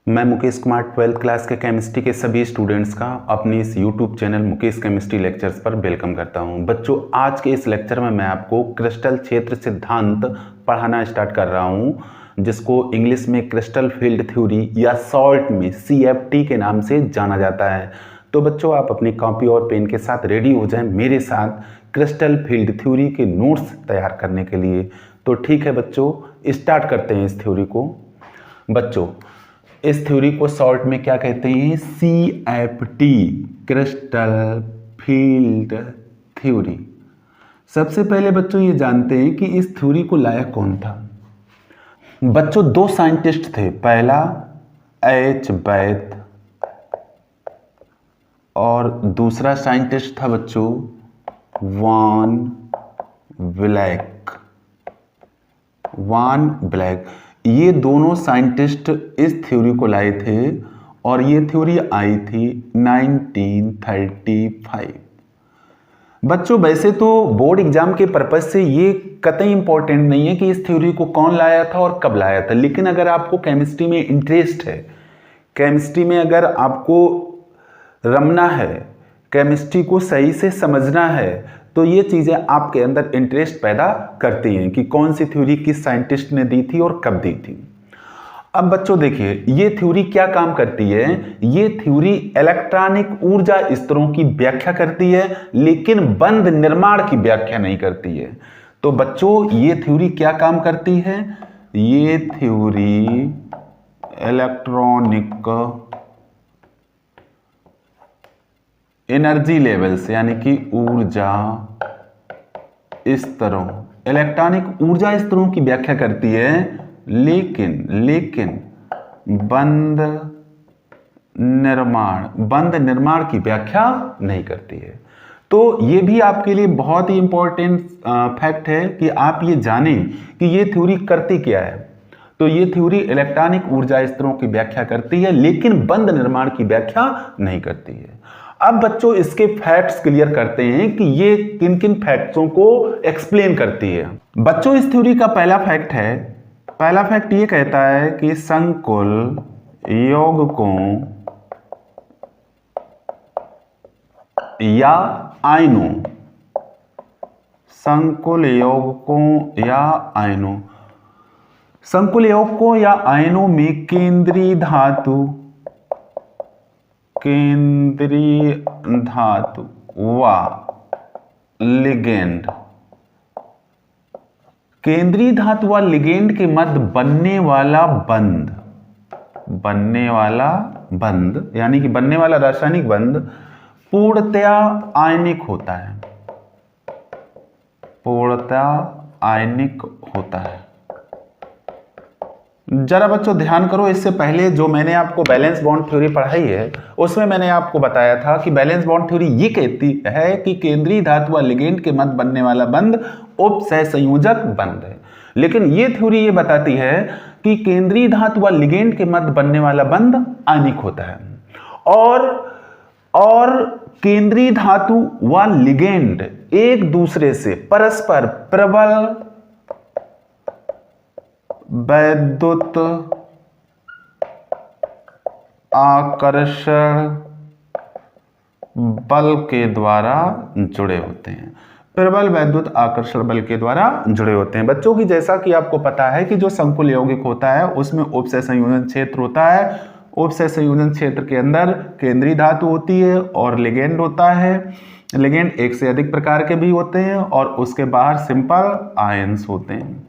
मैं Mukesh Kumar 12th class के chemistry के सभी स्टूडेंट्स का अपनी इस YouTube channel Mukesh chemistry lectures पर वेलकम करता हूं। बच्चों, आज के इस लेक्चर में मैं आपको क्रिस्टल क्षेत्र सिद्धांत पढ़ाना स्टार्ट कर रहा हूं, जिसको इंग्लिश में क्रिस्टल फील्ड थ्योरी या शॉर्ट में CFT के नाम से जाना जाता है। तो बच्चों, आप अपनी कॉपी और पेन के साथ रेडी हो जाएं मेरे साथ क्रिस्टल फील्ड थ्योरी के नोट्स तैयार करने के लिए। तो ठीक है बच्चों, स्टार्ट करते हैं इस थ्योरी को। बच्चों, इस थ्योरी को शॉर्ट में क्या कहते हैं? CFT, crystal field theory. सबसे पहले बच्चों ये जानते हैं कि इस थ्योरी को लाया कौन था। बच्चों, दो साइंटिस्ट थे। पहला H. बैथ और दूसरा साइंटिस्ट था बच्चों वान ब्लैक। ये दोनों साइंटिस्ट इस थ्योरी को लाए थे और ये थ्योरी आई थी 1935। बच्चों, वैसे तो बोर्ड एग्जाम के पर्पज से ये कतई इंपॉर्टेंट नहीं है कि इस थ्योरी को कौन लाया था और कब लाया था, लेकिन अगर आपको केमिस्ट्री में इंटरेस्ट है, केमिस्ट्री में अगर आपको रमना है, केमिस्ट्री को सही से समझना है, तो ये चीज़ें आपके अंदर इंटरेस्ट पैदा करती हैं कि कौन सी थ्योरी किस साइंटिस्ट ने दी थी और कब दी थी। अब बच्चों देखिए, ये थ्योरी क्या काम करती है। ये थ्योरी इलेक्ट्रॉनिक ऊर्जा स्तरों की व्याख्या करती है, लेकिन बंध निर्माण की व्याख्या नहीं करती है। तो बच्चों, ये थ्योरी क्या काम करती है? ये थ्योरी इलेक्ट्रॉनिक एनर्जी लेवल्स यानी कि ऊर्जा स्तरों, इलेक्ट्रॉनिक ऊर्जा स्तरों की व्याख्या करती है, लेकिन बंध निर्माण की व्याख्या नहीं करती है। तो ये भी आपके लिए बहुत ही इंपॉर्टेंट फैक्ट है कि आप ये जानें कि ये थ्योरी करती क्या है। तो ये थ्योरी इलेक्ट्रॉनिक ऊर्जा स्तरों की व्याख्या करती है, लेकिन बंध निर्माण की व्याख्या नहीं करती है। अब बच्चों, इसके फैक्ट्स क्लियर करते हैं कि ये किन किन फैक्ट्सों को एक्सप्लेन करती है। बच्चों, इस थ्योरी का पहला फैक्ट ये कहता है कि संकुल यौगिकों या आयनों, संकुल यौगिकों या आयनों में केंद्रीय धातु व लिगेंड, केंद्रीय धातु व लिगेंड के मध्य बनने वाला बंध यानी कि बनने वाला रासायनिक बंध पूर्णतया आयनिक होता है। जरा बच्चों ध्यान करो, इससे पहले जो मैंने आपको बैलेंस बॉन्ड थ्योरी पढ़ाई है, उसमें मैंने आपको बताया था कि बैलेंस बॉन्ड थ्योरी ये कहती है कि केंद्रीय धातु व लिगेंड के मध्य बनने वाला बंध उपसहसंयोजक बंध है। लेकिन ये थ्योरी ये बताती है कि केंद्रीय धातु व लिगेंड के मध्य बनने वाला बंध आयनिक होता है और केंद्रीय धातु व लिगेंड एक दूसरे से परस्पर प्रबल वैद्युत आकर्षण बल के द्वारा जुड़े होते हैं। प्रबल वैद्युत आकर्षण बल के द्वारा जुड़े होते हैं। बच्चों की जैसा कि आपको पता है कि जो संकुल यौगिक होता है उसमें उपसह संयोजन क्षेत्र होता है। उपसह संयोजन क्षेत्र के अंदर केंद्रीय धातु होती है और लिगेंड होता है। लिगेंड एक से अधिक प्रकार के भी होते हैं और उसके बाहर सिंपल आयंस होते हैं।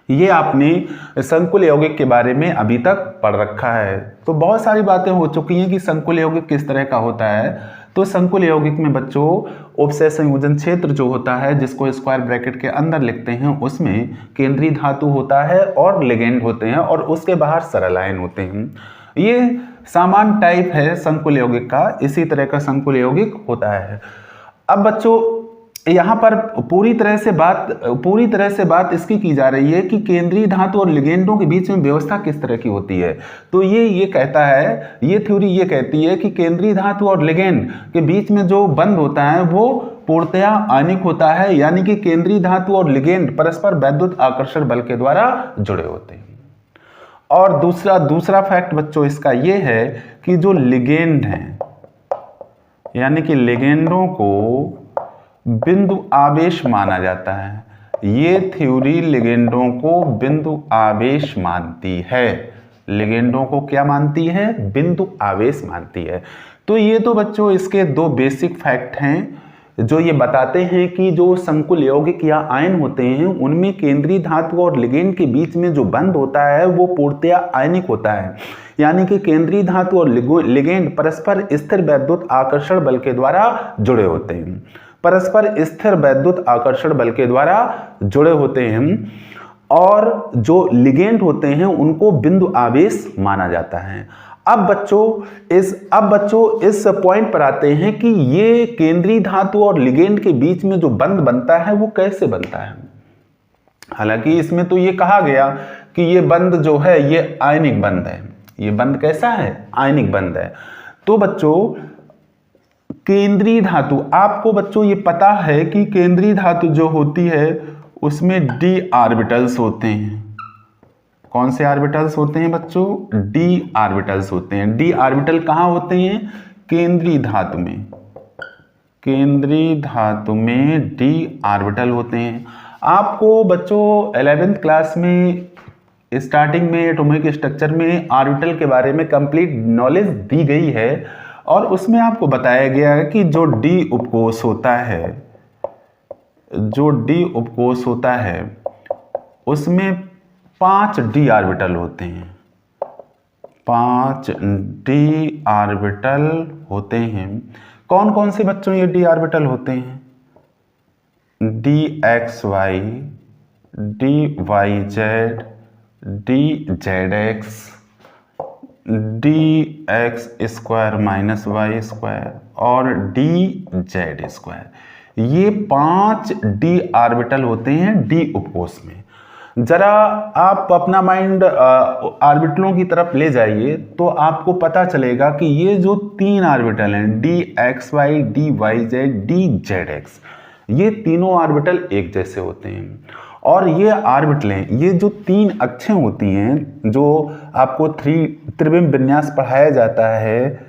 ये आपने संकुल यौगिक के बारे में अभी तक पढ़ रखा है। तो बहुत सारी बातें हो चुकी हैं कि संकुल यौगिक किस तरह का होता है। तो संकुल यौगिक में बच्चों उपसह संयोजन क्षेत्र जो होता है, जिसको स्क्वायर ब्रैकेट के अंदर लिखते हैं, उसमें केंद्रीय धातु होता है और लिगेंड होते हैं और उसके बाहर सरल आयन होते हैं। ये सामान्य टाइप है संकुल यौगिक का, इसी तरह का संकुल यौगिक होता है। अब बच्चों, यहाँ पर पूरी तरह से बात इसकी की जा रही है कि केंद्रीय धातु और लिगेंडों के बीच में व्यवस्था किस तरह की होती है। तो ये कहता है, ये थ्योरी ये कहती है कि केंद्रीय धातु और लिगेंड के बीच में जो बंध होता है वो पूर्णतया आयनिक होता है, यानी कि केंद्रीय धातु और लिगेंड परस्पर वैद्युत आकर्षण बल के द्वारा जुड़े होते हैं। और दूसरा फैक्ट बच्चों इसका ये है कि जो लिगेंड हैं, यानी कि लिगेंडों को बिंदु आवेश माना जाता है। ये थ्योरी लिगेंडों को बिंदु आवेश मानती है। लिगेंडों को क्या मानती है? बिंदु आवेश मानती है। तो ये तो बच्चों इसके दो बेसिक फैक्ट हैं जो ये बताते हैं कि जो संकुल यौगिक या आयन होते हैं उनमें केंद्रीय धातु और लिगेंड के बीच में जो बंध होता है वो पूर्णतया आयनिक होता है, यानी कि केंद्रीय धातु और लिगेंड परस्पर स्थिर वैद्युत आकर्षण बल के द्वारा जुड़े होते हैं। परस्पर स्थिर वैद्युत आकर्षण बल के द्वारा जुड़े होते हैं और जो लिगेंड होते हैं उनको बिंदु आवेश माना जाता है। अब बच्चों इस पॉइंट पर आते हैं कि ये केंद्रीय धातु और लिगेंड के बीच में जो बंध बनता है वो कैसे बनता है। हालांकि इसमें तो ये कहा गया कि ये बंध जो है ये आयनिक बंध है। ये बंध कैसा है? आयनिक बंध है। तो बच्चों केंद्रीय धातु, आपको बच्चों ये पता है कि केंद्रीय धातु जो होती है उसमें d ऑर्बिटल्स होते हैं। कौन से ऑर्बिटल्स होते हैं बच्चों? d ऑर्बिटल्स होते हैं। d ऑर्बिटल कहाँ होते हैं? केंद्रीय धातु में। केंद्रीय धातु में d ऑर्बिटल होते हैं। आपको बच्चों 11th क्लास में स्टार्टिंग में एटॉमिक स्ट्रक्चर में ऑर्बिटल के बारे में कंप्लीट नॉलेज दी गई है और उसमें आपको बताया गया है कि जो d उपकोष होता है, जो d उपकोष होता है उसमें 5 d ऑर्बिटल होते हैं। 5 d ऑर्बिटल होते हैं। कौन कौन से बच्चों ये d ऑर्बिटल होते हैं? dxy, dyz, dzx, dx square minus Y square और dz स्क्वायर। ये 5 d ऑर्बिटल होते हैं d उपकोष में। जरा आप अपना माइंड ऑर्बिटलों की तरफ ले जाइए तो आपको पता चलेगा कि ये जो 3 ऑर्बिटल हैं dxy, dyz, dzx, ये तीनों ऑर्बिटल एक जैसे होते हैं। और ये ऑर्बिटलें, ये जो 3 अक्षें होती हैं जो आपको त्रिविम विन्यास पढ़ाया जाता है,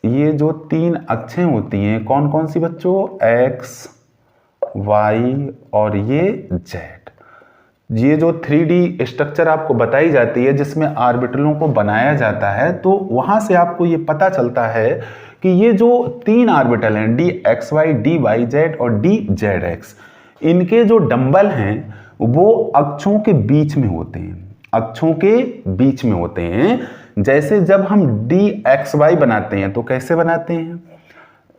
ये जो 3 अक्षें होती हैं कौन कौन सी बच्चों? x, y और ये z। ये जो 3D स्ट्रक्चर आपको बताई जाती है जिसमें ऑर्बिटलों को बनाया जाता है, तो वहां से आपको ये पता चलता है कि ये जो 3 ऑर्बिटल हैं dxy, dyz और dzx, इनके जो डंबल हैं वो अक्षों के बीच में होते हैं। अक्षों के बीच में होते हैं। जैसे जब हम dxy बनाते हैं तो कैसे बनाते हैं?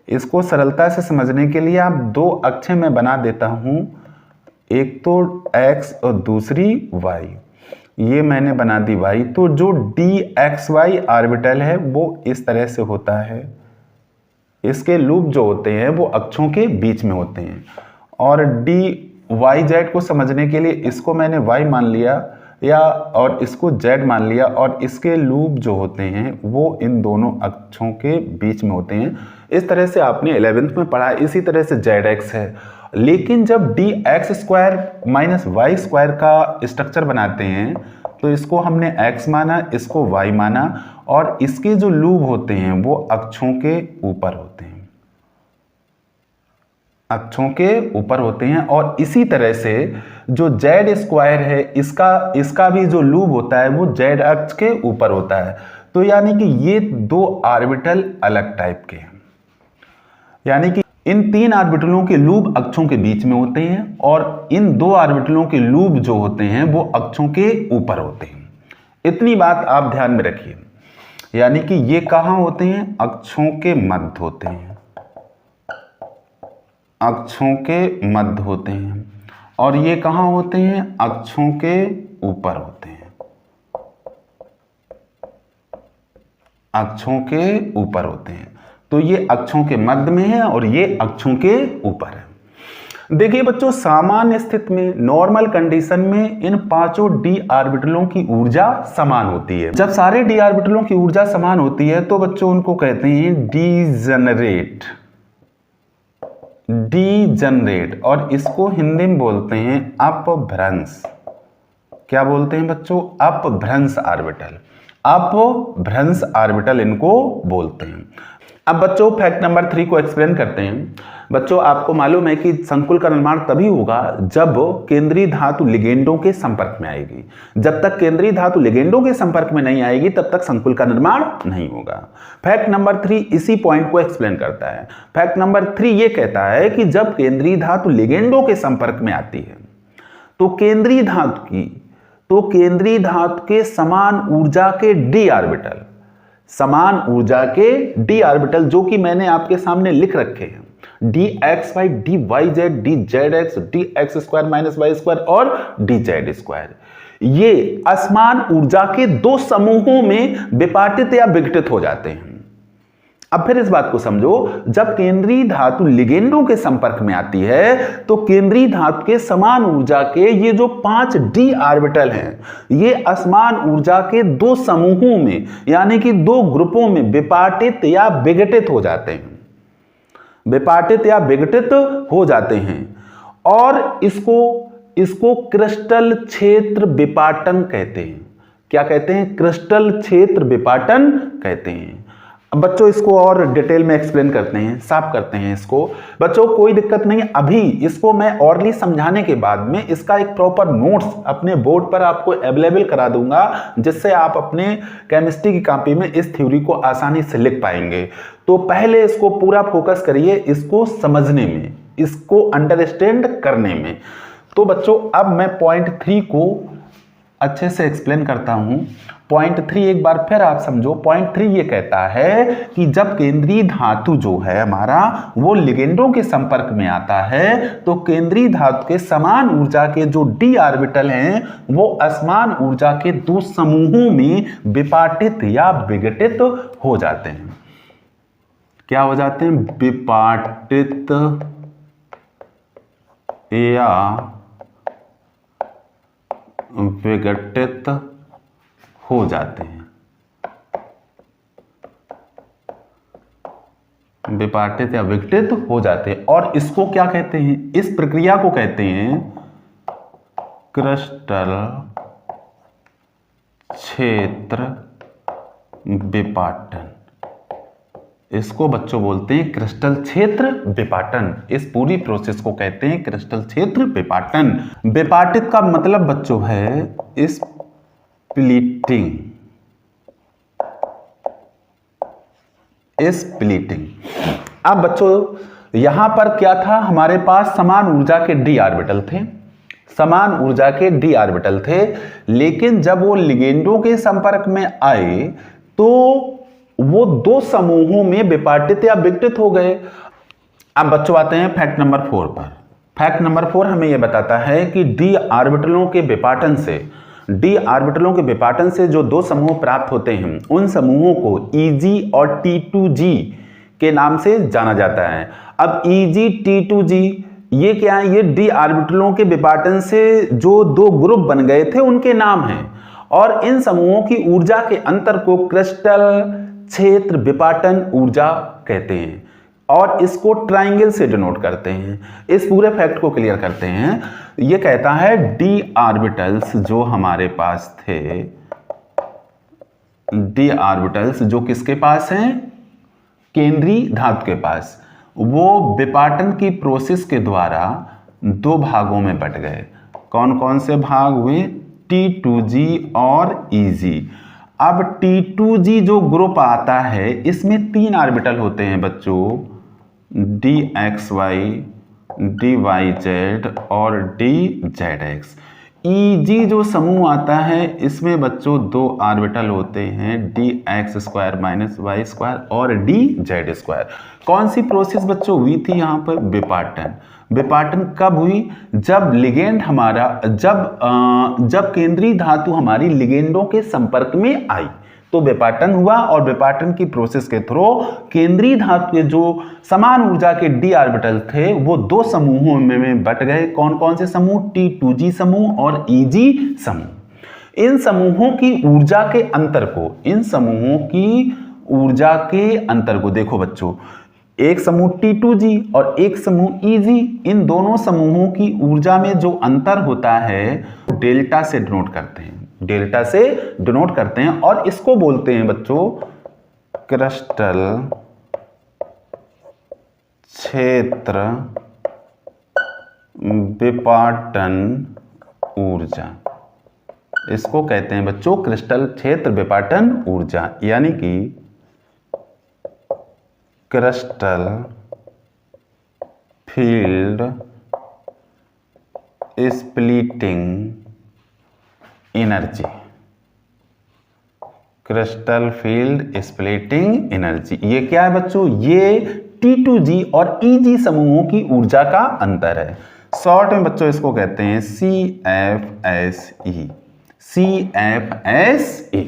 इसको सरलता से समझने के लिए आप 2 अक्षें मैं बना देता हूं, एक तो x और दूसरी y। ये मैंने बना दी y। तो जो dxy ऑर्बिटल है वो इस तरह से होता है। इसके लूप जो होते हैं वो अक्षों के बीच में होते हैं। और dyz को समझने के लिए इसको मैंने y मान लिया और इसको z मान लिया, और इसके लूप जो होते हैं वो इन दोनों अक्षों के बीच में होते हैं। इस तरह से आपने 11th में पढ़ा। इसी तरह से zx है। लेकिन जब dx square minus Y square का स्ट्रक्चर बनाते हैं तो इसको हमने x माना, इसको y माना, और इसके जो लूप होते हैं वो अक्षों के ऊपर होते हैं। अक्षों के ऊपर होते हैं। और इसी तरह से जो z स्क्वायर है इसका भी जो लूप होता है वो z अक्ष के ऊपर होता है। तो यानी कि ये 2 ऑर्बिटल अलग टाइप के हैं। यानी कि इन 3 ऑर्बिटलों के लूप अक्षों के बीच में होते हैं और इन 2 ऑर्बिटलों के लूप जो होते हैं वो अक्षों के ऊपर होते हैं। इतनी बात आप ध्यान में रखिए। यानी कि ये कहां होते हैं? अक्षों के मध्य होते हैं। अक्षों के मध्य होते हैं। और ये कहां होते हैं? अक्षों के ऊपर होते हैं। अक्षों के ऊपर होते हैं। तो ये अक्षों के मध्य में है और ये अक्षों के ऊपर है। देखिए बच्चों, सामान्य स्थिति में, नॉर्मल कंडीशन में इन 5 d ऑर्बिटलों की ऊर्जा समान होती है। जब सारे d ऑर्बिटलों की ऊर्जा समान होती है तो बच्चों उनको कहते हैं डीजनरेट। डीजनरेट, और इसको हिंदी में बोलते हैं अपभ्रंश। क्या बोलते हैं बच्चों? अपभ्रंश ऑर्बिटल। अपभ्रंश ऑर्बिटल इनको बोलते हैं। अब बच्चों फैक्ट नंबर 3 को एक्सप्लेन करते हैं। बच्चों आपको मालूम है कि संकुल का निर्माण तभी होगा जब केंद्रीय धातु लिगेंडों के संपर्क में आएगी। जब तक केंद्रीय धातु लिगेंडों के संपर्क में नहीं आएगी तब तक संकुल का निर्माण नहीं होगा। फैक्ट नंबर 3 इसी पॉइंट को एक्सप्लेन करता है। फैक्ट नंबर 3 ये कहता है कि जब केंद्रीय धातु लिगेंडों के संपर्क में आती है तो केंद्रीय धातु के समान ऊर्जा के डी ऑर्बिटल, समान ऊर्जा के डी ऑर्बिटल जो कि मैंने आपके सामने लिख रखे हैं, dxy, dyz, dzx, dx² - y² और dz², ये असमान ऊर्जा के दो समूहों में विपाटित या विघटित हो जाते हैं। अब फिर इस बात को समझो, जब केंद्रीय धातु लिगेंडों के संपर्क में आती है तो केंद्रीय धातु के समान ऊर्जा के ये जो 5 डी ऑर्बिटल हैं, ये असमान ऊर्जा के दो समूहों में यानी कि दो ग्रुपों में विपाटित या विघटित हो जाते हैं, विपाटित या विघटित हो जाते हैं और इसको क्रिस्टल क्षेत्र विपाटन कहते हैं। क्या कहते हैं? क्रिस्टल क्षेत्र विपाटन कहते हैं। अब बच्चों इसको और डिटेल में एक्सप्लेन करते हैं, साफ करते हैं इसको। बच्चों कोई दिक्कत नहीं, अभी इसको मैं ऑरली समझाने के बाद में इसका एक प्रॉपर नोट्स अपने बोर्ड पर आपको अवेलेबल करा दूंगा, जिससे आप अपने केमिस्ट्री की कॉपी में इस थ्योरी को आसानी से लिख पाएंगे। तो पहले इसको पूरा फोकस करिए, इसको समझने में, इसको अंडरस्टैंड करने में। तो बच्चों अब मैं पॉइंट 3 को अच्छे से एक्सप्लेन करता हूं। पॉइंट 3 एक बार फिर आप समझो। पॉइंट 3 ये कहता है कि जब केंद्रीय धातु जो है हमारा वो लिगेंडों के संपर्क में आता है तो केंद्रीय धातु के समान ऊर्जा के जो डी ऑर्बिटल हैं वो असमान ऊर्जा के दो समूहों में विपाटित या विघटित हो जाते हैं। क्या हो जाते हैं? विपाटित या विघटित हो जाते हैं, विपाटित या विघटित हो जाते हैं। और इसको क्या कहते हैं? इस प्रक्रिया को कहते हैं क्रिस्टल क्षेत्र विपाटन। इसको बच्चों बोलते हैं क्रिस्टल क्षेत्र विपाटन। इस पूरी प्रोसेस को कहते हैं क्रिस्टल क्षेत्र विपाटन। विपाटित का मतलब बच्चों है स्प्लिटिंग, स्प्लिटिंग। अब बच्चों यहां पर क्या था? हमारे पास समान ऊर्जा के डी ऑर्बिटल थे, समान ऊर्जा के डी ऑर्बिटल थे, लेकिन जब वो लिगेंडों के संपर्क में आए तो वो दो समूहों में विपाटित या विघटित हो गए। अब बच्चों आते हैं फैक्ट नंबर 4 पर। फैक्ट नंबर 4 हमें यह बताता है कि डी ऑर्बिटलों के विपाटन से जो दो समूह प्राप्त होते हैं उन समूहों को Eg और T2G के नाम से जाना जाता है। अब Eg T2G ये क्या है? ये डी ऑर्बिटलों के विपाटन से जो दो ग्रुप बन गए थे उनके नाम हैं और इन समूहों की ऊर्जा के अंतर को क्रिस्टल क्षेत्र विपाटन ऊर्जा कहते हैं और इसको ट्राइंगल से डिनोट करते हैं। इस पूरे फैक्ट को क्लियर करते हैं। यह कहता है डी ऑर्बिटल्स जो हमारे पास थे, डी ऑर्बिटल्स जो किसके पास हैं? केंद्रीय धातु के पास, वो विपाटन की प्रोसेस के द्वारा दो भागों में बट गए। कौन कौन से भाग हुए? T2G और Eg। अब T2G जो ग्रुप आता है इसमें 3 ऑर्बिटल होते हैं बच्चों, dxy, dyz और dzx। Eg जो समूह आता है इसमें बच्चों 2 ऑर्बिटल होते हैं, dx² - y² और dz²। कौन सी प्रोसेस बच्चों हुई थी यहाँ पर? विपाटन। विपाटन कब हुई? जब लिगेंड हमारा जब केंद्रीय धातु हमारी लिगेंडों के संपर्क में आई तो विपाटन हुआ और विपाटन की प्रोसेस के थ्रू केंद्रीय धातु के जो समान ऊर्जा के डी ऑर्बिटल थे वो दो समूहों में बट गए। कौन कौन से समूह? T2G समूह और Eg समूह। इन समूहों की ऊर्जा के अंतर को, इन समूहों की ऊर्जा के अंतर को देखो बच्चों, एक समूह T2G और एक समूह EG, इन दोनों समूहों की ऊर्जा में जो अंतर होता है डेल्टा से डिनोट करते हैं, डेल्टा से डिनोट करते हैं और इसको बोलते हैं बच्चों क्रिस्टल क्षेत्र विपाटन ऊर्जा। इसको कहते हैं बच्चों क्रिस्टल क्षेत्र विपाटन ऊर्जा, यानी कि crystal field splitting energy, crystal field splitting energy. ये क्या है बच्चों? ये T2G और EG समूहों की ऊर्जा का अंतर है। शॉर्ट में बच्चों इसको कहते हैं CFSE, CFSE।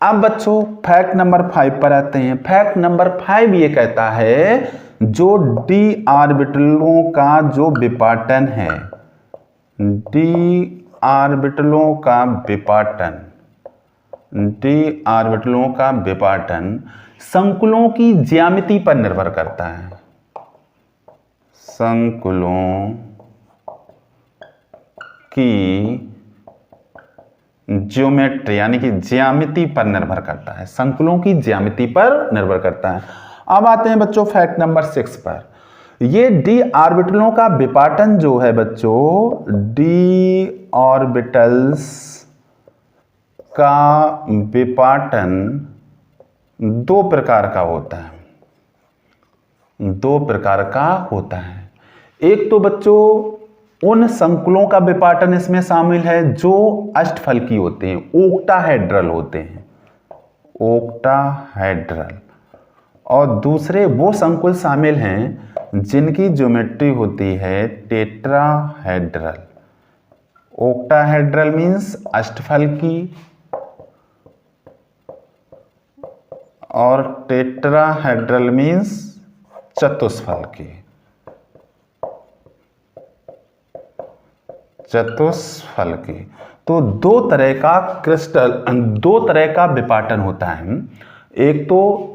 अब बच्चों फैक्ट नंबर 5 पर आते हैं। फैक्ट नंबर 5 ये कहता है जो d ऑर्बिटलों का जो विपाटन है, d ऑर्बिटलों का विपाटन, d ऑर्बिटलों का विपाटन संकुलों की ज्यामिति पर निर्भर करता है, संकुलों की ज्योमेट्री यानी कि ज्यामिति पर निर्भर करता है, संकुलों की ज्यामिति पर निर्भर करता है। अब आते हैं बच्चों फैक्ट नंबर 6 पर। ये d ऑर्बिटलों का विपाटन जो है बच्चों, d ऑर्बिटल्स का विपाटन दो प्रकार का होता है, दो प्रकार का होता है। एक तो बच्चों उन संकुलों का विपाटन इसमें शामिल है जो अष्टफलकी होते हैं, ओक्टाहेड्रल होते हैं, ओक्टाहेड्रल। और दूसरे वो संकुल शामिल हैं जिनकी ज्योमेट्री होती है टेट्राहेड्रल। ओक्टाहेड्रल मीन्स अष्टफलकी और टेट्राहेड्रल मीन्स चतुष्फलकी, चतुष्फलकी। तो दो तरह का क्रिस्टल, दो तरह का विपाटन होता है। एक तो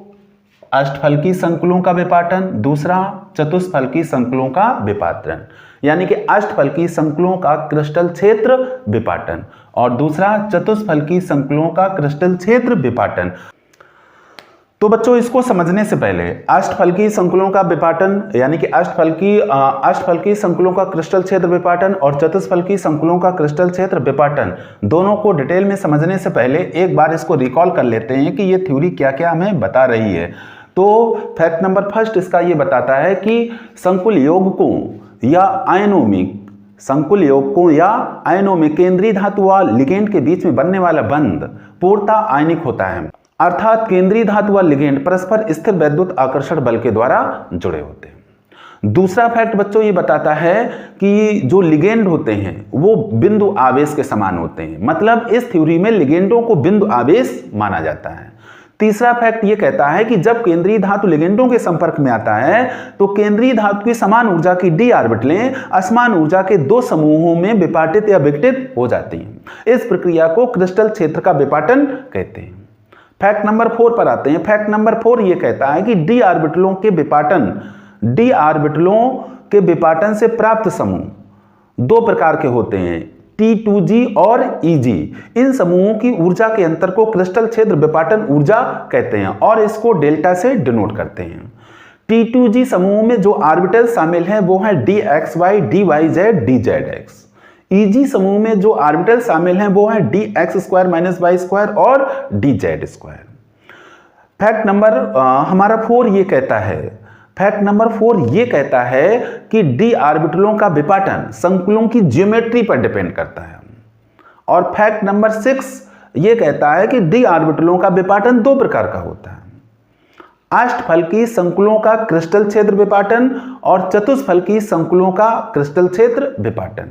अष्टफलकी संकुलों का विपाटन, दूसरा चतुष्फलकी संकुलों का विपाटन, यानी कि अष्टफलकी संकुलों का क्रिस्टल क्षेत्र विपाटन और दूसरा चतुष्फलकी संकुलों का क्रिस्टल क्षेत्र विपाटन। तो बच्चों इसको समझने से पहले अष्टफलकी संकुलों का विपाटन यानी कि अष्टफलकी संकुलों का क्रिस्टल क्षेत्र विपाटन और चतुष्फलकी संकुलों का क्रिस्टल क्षेत्र विपाटन दोनों को डिटेल में समझने से पहले एक बार इसको रिकॉल कर लेते हैं कि ये थ्योरी क्या क्या हमें बता रही है। तो फैक्ट नंबर 1 इसका ये बताता है कि संकुल यौगिकों या आयनों में, संकुल यौगिकों या आयनों में केंद्रीय धातु व लिगेंड के बीच में बनने वाला बंध पूर्णतः आयनिक होता है, अर्थात केंद्रीय धातु व लिगेंड परस्पर स्थिर वैद्युत आकर्षण बल के द्वारा जुड़े होते हैं। दूसरा फैक्ट बच्चों ये बताता है कि जो लिगेंड होते हैं वो बिंदु आवेश के समान होते हैं, मतलब इस थ्योरी में लिगेंडों को बिंदु आवेश माना जाता है। तीसरा फैक्ट ये कहता है कि जब केंद्रीय धातु लिगेंडों के संपर्क में आता है तो केंद्रीय धातु की समान ऊर्जा की d ऑर्बिटलें असमान ऊर्जा के दो समूहों में विपाटित या विघटित हो जाती हैं। इस प्रक्रिया को क्रिस्टल क्षेत्र का विपाटन कहते हैं। फैक्ट नंबर 4 पर आते हैं। फैक्ट नंबर 4 ये कहता है कि d ऑर्बिटलों के विपाटन, d ऑर्बिटलों के विपाटन से प्राप्त समूह दो प्रकार के होते हैं, T2G और EG। इन समूहों की ऊर्जा के अंतर को क्रिस्टल क्षेत्र विपाटन ऊर्जा कहते हैं और इसको डेल्टा से डिनोट करते हैं। T2G समूह में जो ऑर्बिटल शामिल हैं वो है dxy, dyz, dzx। EG समूह में जो ऑर्बिटल शामिल हैं वो है dx² - y² और dz²। फैक्ट नंबर हमारा 4 ये कहता है, फैक्ट नंबर 4 ये कहता है कि d ऑर्बिटलों का विपाटन संकुलों की ज्योमेट्री पर डिपेंड करता है। और फैक्ट नंबर 6 ये कहता है कि d ऑर्बिटलों का विपाटन दो प्रकार का होता है, अष्टफलकी संकुलों का क्रिस्टल क्षेत्र विपाटन और चतुष्फलकी संकुलों का क्रिस्टल क्षेत्र विपाटन।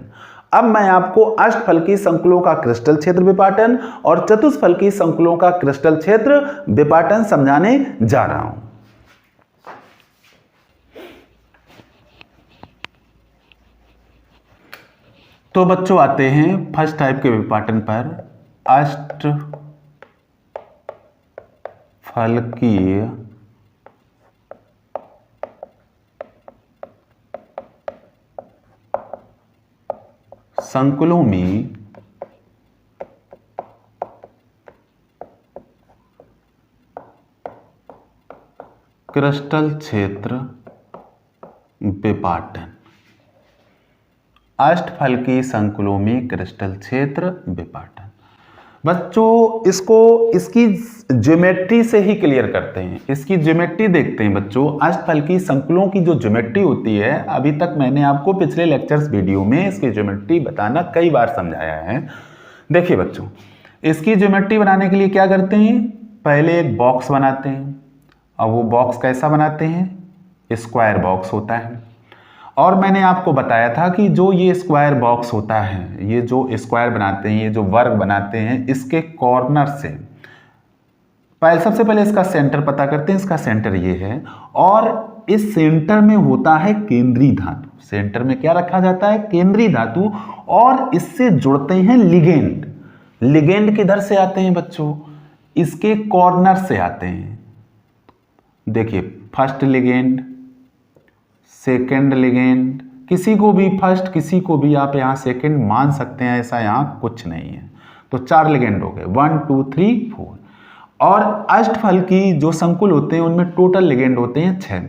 अब मैं आपको अष्टफलकी संकुलों का क्रिस्टल क्षेत्र विपाटन और चतुष्फलकी संकुलों का क्रिस्टल क्षेत्र विपाटन समझाने जा रहा हूं। तो बच्चों आते हैं फर्स्ट टाइप के विपाटन पर, अष्टफलकीय संकुलों में क्रिस्टल क्षेत्र विपाटन। अष्टफलकीय संकुलों में क्रिस्टल क्षेत्र विपाटन। बच्चों इसकी ज्योमेट्री से ही क्लियर करते हैं। इसकी ज्योमेट्री देखते हैं बच्चों। अष्टफलकीय संकुलों की जो ज्योमेट्री होती है, अभी तक मैंने आपको पिछले लेक्चर्स वीडियो में इसकी ज्योमेट्री बताना कई बार समझाया है। देखिए बच्चों, इसकी ज्योमेट्री बनाने के लिए क्या करते हैं, पहले एक बॉक्स बनाते हैं। अब वो बॉक्स कैसा बनाते हैं, स्क्वायर बॉक्स होता है। और मैंने आपको बताया था कि जो ये स्क्वायर बॉक्स होता है, ये जो स्क्वायर बनाते हैं, ये जो वर्ग बनाते हैं, इसके कॉर्नर से सबसे पहले इसका सेंटर पता करते हैं। इसका सेंटर ये है और इस सेंटर में होता है केंद्रीय धातु। सेंटर में क्या रखा जाता है, केंद्रीय धातु। और इससे जुड़ते हैं लिगेंड। लिगेंड किधर से आते हैं बच्चों, इसके कॉर्नर से आते हैं। देखिए, फर्स्ट लिगेंड, सेकेंड लिगेंड, किसी को भी फर्स्ट, किसी को भी आप यहां सेकेंड मान सकते हैं, ऐसा यहां कुछ नहीं है। तो 4 लिगेंड हो गए, 1 2 3 4। और अष्टफल की जो संकुल होते हैं उनमें टोटल लिगेंड होते हैं 6।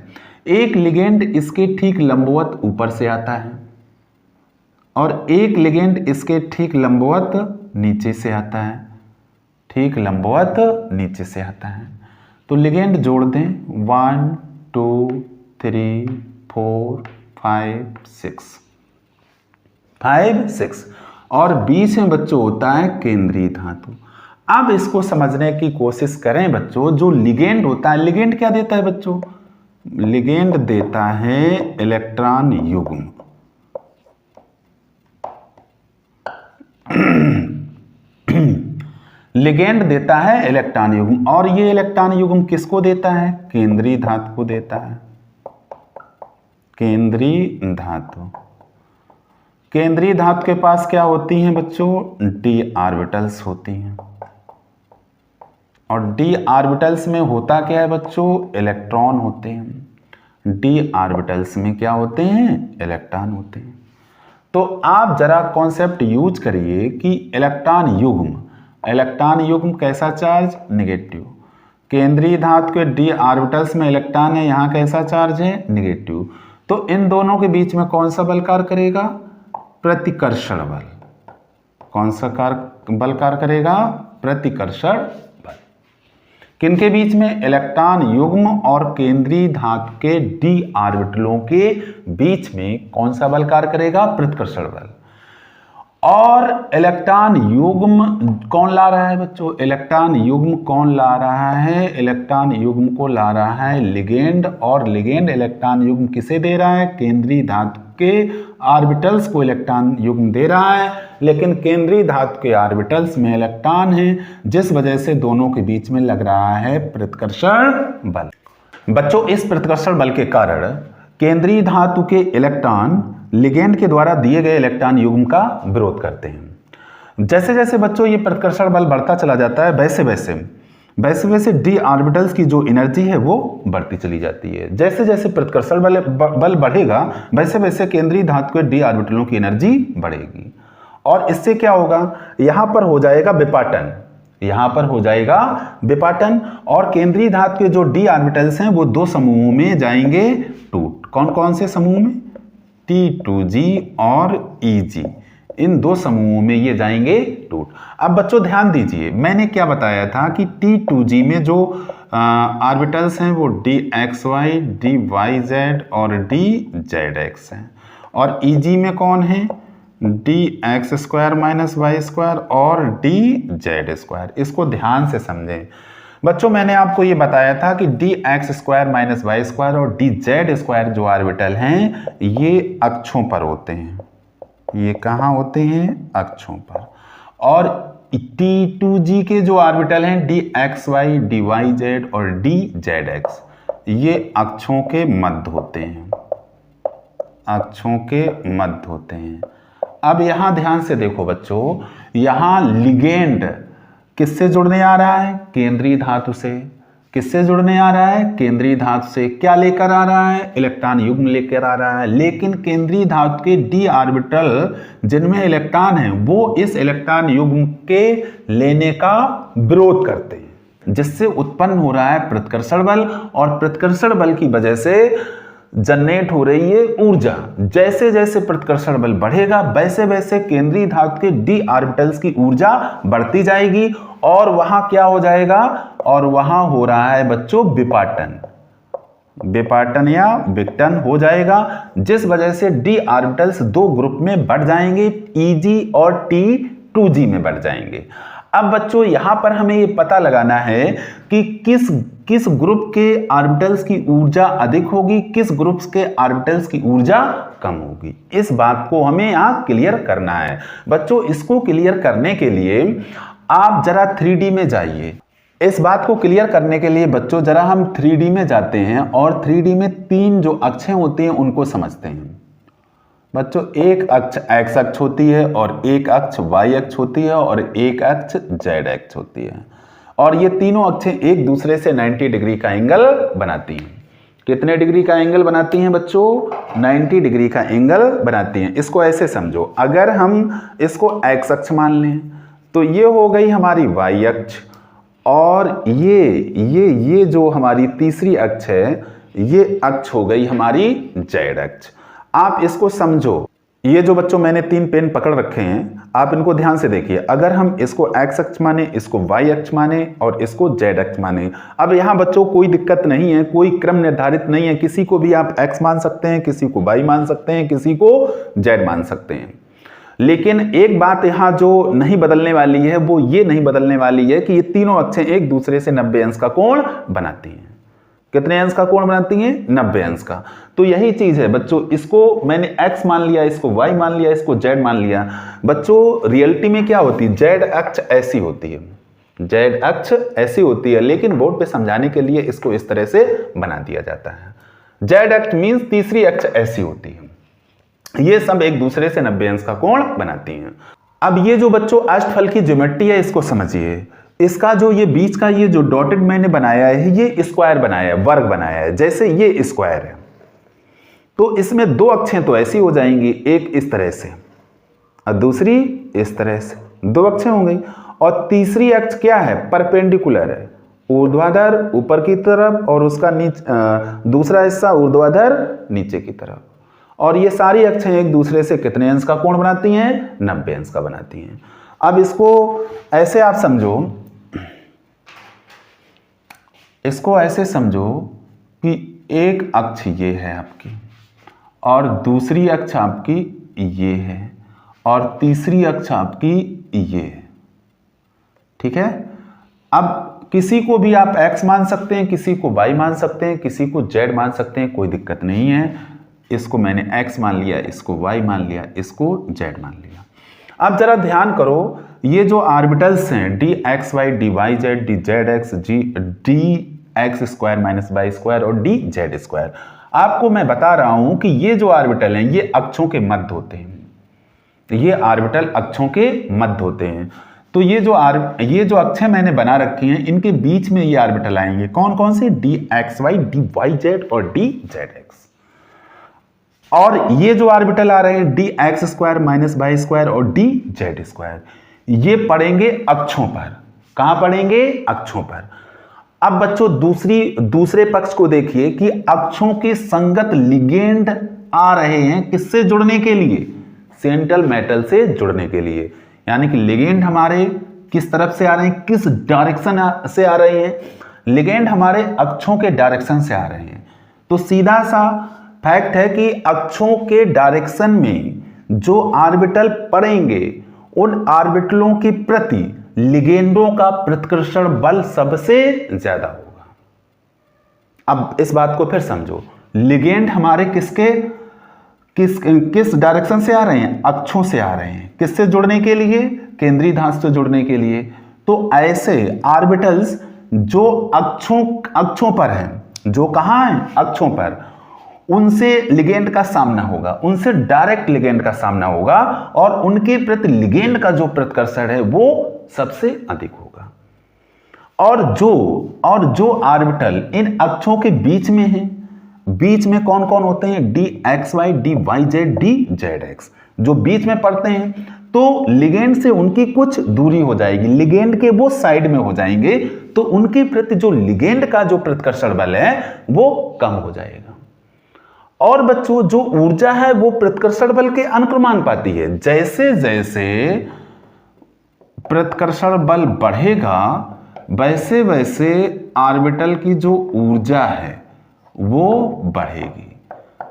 एक लिगेंड इसके ठीक लंबवत ऊपर से आता है और एक लिगेंड इसके ठीक लंबवत नीचे से आता है। ठीक लंबवत नीचे से आता है। तो लिगेंड जोड़ दें, 1 2 3 4 5 6 और बीच में बच्चों होता है केंद्रीय धातु। अब इसको समझने की कोशिश करें बच्चों। जो लिगेंड होता है, लिगेंड क्या देता है बच्चों, लिगेंड देता है इलेक्ट्रॉन युग्म। लिगेंड देता है इलेक्ट्रॉन युग्म। और ये इलेक्ट्रॉन युग्म किसको देता है, केंद्रीय धातु को देता है। केंद्रीय धातु, केंद्रीय धातु के पास क्या होती हैं बच्चों, d ऑर्बिटल्स होती हैं। और d ऑर्बिटल्स में होता क्या है बच्चों, इलेक्ट्रॉन होते हैं। d ऑर्बिटल्स में क्या होते हैं, इलेक्ट्रॉन होते हैं। तो आप जरा कॉन्सेप्ट यूज करिए कि इलेक्ट्रॉन युग्म कैसा चार्ज, नेगेटिव। केंद्रीय धातु के d ऑर्बिटल्स में इलेक्ट्रॉन है, यहां कैसा चार्ज है, नेगेटिव। तो इन दोनों के बीच में कौन सा बल कार्य करेगा, प्रतिकर्षण बल। कौन सा बल कार्य करेगा, प्रतिकर्षण बल। किनके बीच में, इलेक्ट्रॉन युग्म और केंद्रीय धातु के d ऑर्बिटलों के बीच में कौन सा बल कार्य करेगा, प्रतिकर्षण बल। और इलेक्ट्रॉन युग्म कौन ला रहा है बच्चों, इलेक्ट्रॉन युग्म कौन ला रहा है, इलेक्ट्रॉन युग्म को ला रहा है लिगेंड। और लिगेंड इलेक्ट्रॉन युग्म किसे दे रहा है, केंद्रीय धातु के ऑर्बिटल्स को इलेक्ट्रॉन युग्म दे रहा है। लेकिन केंद्रीय धातु के ऑर्बिटल्स में इलेक्ट्रॉन है, जिस वजह से दोनों के बीच में लग रहा है प्रतिकर्षण बल। बच्चों, इस प्रतिकर्षण बल के कारण केंद्रीय धातु के इलेक्ट्रॉन लिगेंड के द्वारा दिए गए इलेक्ट्रॉन युग्म का विरोध करते हैं। जैसे जैसे बच्चों ये प्रतिकर्षण बल बढ़ता चला जाता है, वैसे वैसे d ऑर्बिटल्स की जो एनर्जी है वो बढ़ती चली जाती है। जैसे जैसे प्रतिकर्षण बल बढ़ेगा, वैसे वैसे केंद्रीय धातु के d ऑर्बिटलों की एनर्जी बढ़ेगी। और इससे क्या होगा, यहां पर हो जाएगा विपाटन। और केंद्रीय धातु के जो d ऑर्बिटल्स हैं वो 2 समूहों में जाएंगे टूट। कौन कौन से समूह में, T2g और Eg, इन 2 समूहों में ये जाएंगे टूट। अब बच्चों ध्यान दीजिए, मैंने क्या बताया था कि T2g में जो ऑर्बिटल्स हैं वो dxy, dyz और dzx हैं। और Eg में कौन है, dx square minus Y square और dz स्क्वायर। इसको ध्यान से समझें बच्चों। मैंने आपको ये बताया था कि dx square minus Y square और dz स्क्वायर जो ऑर्बिटल हैं, ये अक्षों पर होते हैं। ये कहाँ होते हैं, अक्षों पर। और T2g के जो ऑर्बिटल हैं dxy, dyz और dzx, ये अक्षों के मध्य होते हैं। अब यहां ध्यान से देखो बच्चों, यहां लिगेंड किससे जुड़ने आ रहा है, केंद्रीय धातु से। किससे जुड़ने आ रहा है? केंद्रीय धातु से। क्या लेकर आ रहा है? इलेक्ट्रॉन युग्म लेकर आ रहा है। लेकिन केंद्रीय धातु के डी ऑर्बिटल जिनमें इलेक्ट्रॉन है वो इस इलेक्ट्रॉन युग्म के लेने का विरोध करते हैं, जिससे उत्पन्न हो रहा है प्रतिकर्षण बल, और प्रतिकर्षण बल की वजह से जनरेट हो रही है ऊर्जा। जैसे जैसे प्रतिकर्षण बल बढ़ेगा वैसे वैसे केंद्रीय धातु के डी ऑर्बिटल्स की ऊर्जा बढ़ती जाएगी, और वहां क्या हो जाएगा? और वहां हो रहा है बच्चों विपाटन, विपाटन या विघटन हो जाएगा, जिस वजह से डी ऑर्बिटल्स दो ग्रुप में बढ़ जाएंगे, Eg और T2g में बढ़ जाएंगे। अब बच्चों यहां पर हमें ये पता लगाना है कि किस ग्रुप के ऑर्बिटल्स की ऊर्जा अधिक होगी, किस ग्रुप के ऑर्बिटल्स की ऊर्जा कम होगी। इस बात को हमें यहां क्लियर करना है। बच्चों इसको क्लियर करने के लिए आप जरा 3D में जाइए। इस बात को क्लियर करने के लिए बच्चों जरा हम 3D में जाते हैं और 3D में तीन जो अक्षें होती हैं उनको समझते हैं। बच्चों एक अक्ष x अक्ष होती है, और एक अक्ष y अक्ष होती है, और एक अक्ष z अक्ष होती है, और ये तीनों अक्षें एक दूसरे से 90 डिग्री का एंगल बनाती हैं। कितने डिग्री का एंगल बनाती हैं बच्चों? 90 डिग्री का एंगल बनाती हैं। इसको ऐसे समझो, अगर हम इसको x अक्ष मान लें तो ये हो गई हमारी y अक्ष, और ये जो हमारी तीसरी अक्ष है ये अक्ष हो गई हमारी z अक्ष। आप इसको समझो, ये जो बच्चों मैंने तीन पेन पकड़ रखे हैं आप इनको ध्यान से देखिए। अगर हम इसको x अक्ष माने, इसको y अक्ष माने और इसको z अक्ष माने, अब यहाँ बच्चों कोई दिक्कत नहीं है, कोई क्रम निर्धारित नहीं है, किसी को भी आप x मान सकते हैं, किसी को y मान सकते हैं, किसी को z मान सकते हैं। लेकिन एक बात यहाँ जो नहीं बदलने वाली है वो ये नहीं बदलने वाली है कि ये तीनों अक्षें एक दूसरे से 90 अंश का कोण बनाती हैं। कितने अंश का कोण बनाती हैं? 90 अंश का। तो यही चीज है बच्चों, इसको मैंने x मान लिया, इसको y मान लिया, इसको z मान लिया। बच्चों रियलिटी में क्या होती है? z अक्ष ऐसी होती है, z अक्ष ऐसी होती है, लेकिन बोर्ड पे समझाने के लिए इसको इस तरह से बना दिया जाता है। z अक्ष मीन्स तीसरी अक्ष ऐसी होती है। ये सब एक दूसरे से 90 अंश का कोण बनाती हैं। अब ये जो बच्चों अष्टफल की ज्योमेट्री है इसको समझिए। इसका जो ये बीच का ये जो डॉटेड मैंने बनाया है ये स्क्वायर बनाया है, वर्ग बनाया है, जैसे ये स्क्वायर है। तो इसमें दो अक्षें तो ऐसी हो जाएंगी, एक इस तरह से और दूसरी इस तरह से, दो अक्षें हो गई। और तीसरी अक्ष क्या है? परपेंडिकुलर है, ऊर्ध्वाधर ऊपर की तरफ और उसका दूसरा हिस्सा ऊर्ध्वाधर नीचे की तरफ। और ये सारी अक्षें एक दूसरे से कितने अंश का कोण बनाती हैं? 90 अंश का बनाती हैं। अब इसको ऐसे आप समझो, इसको ऐसे समझो कि एक अक्ष ये है आपकी, और दूसरी अक्ष आपकी ये है, और तीसरी अक्ष आपकी ये है। ठीक है। अब किसी को भी आप x मान सकते हैं, किसी को y मान सकते हैं, किसी को z मान सकते हैं, कोई दिक्कत नहीं है। इसको मैंने x मान लिया, इसको y मान लिया, इसको z मान लिया। अब जरा ध्यान करो, ये जो ऑर्बिटल्स हैं dxy, dyz, dzx, dx square minus y square और dz स्क्वायर, आपको मैं बता रहा हूं कि ये जो ऑर्बिटल हैं ये अक्षों के मध्य होते हैं। ये ऑर्बिटल अक्षों के मध्य होते हैं। तो ये जो अक्षें मैंने बना रखी हैं इनके बीच में ये ऑर्बिटल आएंगे। कौन कौन से? dxy, dyz और dzx। और ये जो ऑर्बिटल आ रहे हैं dx square minus y square और dz स्क्वायर, ये पड़ेंगे अक्षों पर। कहां पड़ेंगे? अक्षों पर। अब बच्चों दूसरे पक्ष को देखिए कि अक्षों के संगत लिगेंड आ रहे हैं किससे जुड़ने के लिए? सेंट्रल मेटल से जुड़ने के लिए। यानी कि लिगेंड हमारे किस तरफ से आ रहे हैं, किस डायरेक्शन से आ रहे हैं? लिगेंड हमारे अक्षों के डायरेक्शन से आ रहे हैं। तो सीधा सा फैक्ट है कि अक्षों के डायरेक्शन में जो ऑर्बिटल पड़ेंगे उन ऑर्बिटलों के प्रति लिगेंडों का प्रतिकर्षण बल सबसे ज्यादा होगा। अब इस बात को फिर समझो, लिगेंड हमारे किस डायरेक्शन से आ रहे हैं? अक्षों से आ रहे हैं। किससे जुड़ने के लिए? केंद्रीय धातु से जुड़ने के लिए। तो ऐसे ऑर्बिटल्स जो अक्षों पर हैं, जो कहां हैं? अक्षों पर, उनसे लिगेंड का सामना होगा, उनसे डायरेक्ट लिगेंड का सामना होगा, और उनके प्रति लिगेंड का जो प्रतिकर्षण है वो सबसे अधिक होगा। और जो ऑर्बिटल इन अक्षों के बीच में है, बीच में कौन कौन होते हैं, d x Y, D Y z, d Z x, जो बीच में पड़ते हैं, तो लिगेंड से उनकी कुछ दूरी हो जाएगी, लिगेंड के वो साइड में हो जाएंगे, तो उनके प्रति जो लिगेंड का जो प्रतिकर्षण बल है वो कम हो जाएगा। और बच्चों जो ऊर्जा है वो प्रतिकर्षण बल के अनुक्रमानुपाती है। जैसे जैसे प्रतिकर्षण बल बढ़ेगा वैसे वैसे ऑर्बिटल की जो ऊर्जा है वो बढ़ेगी।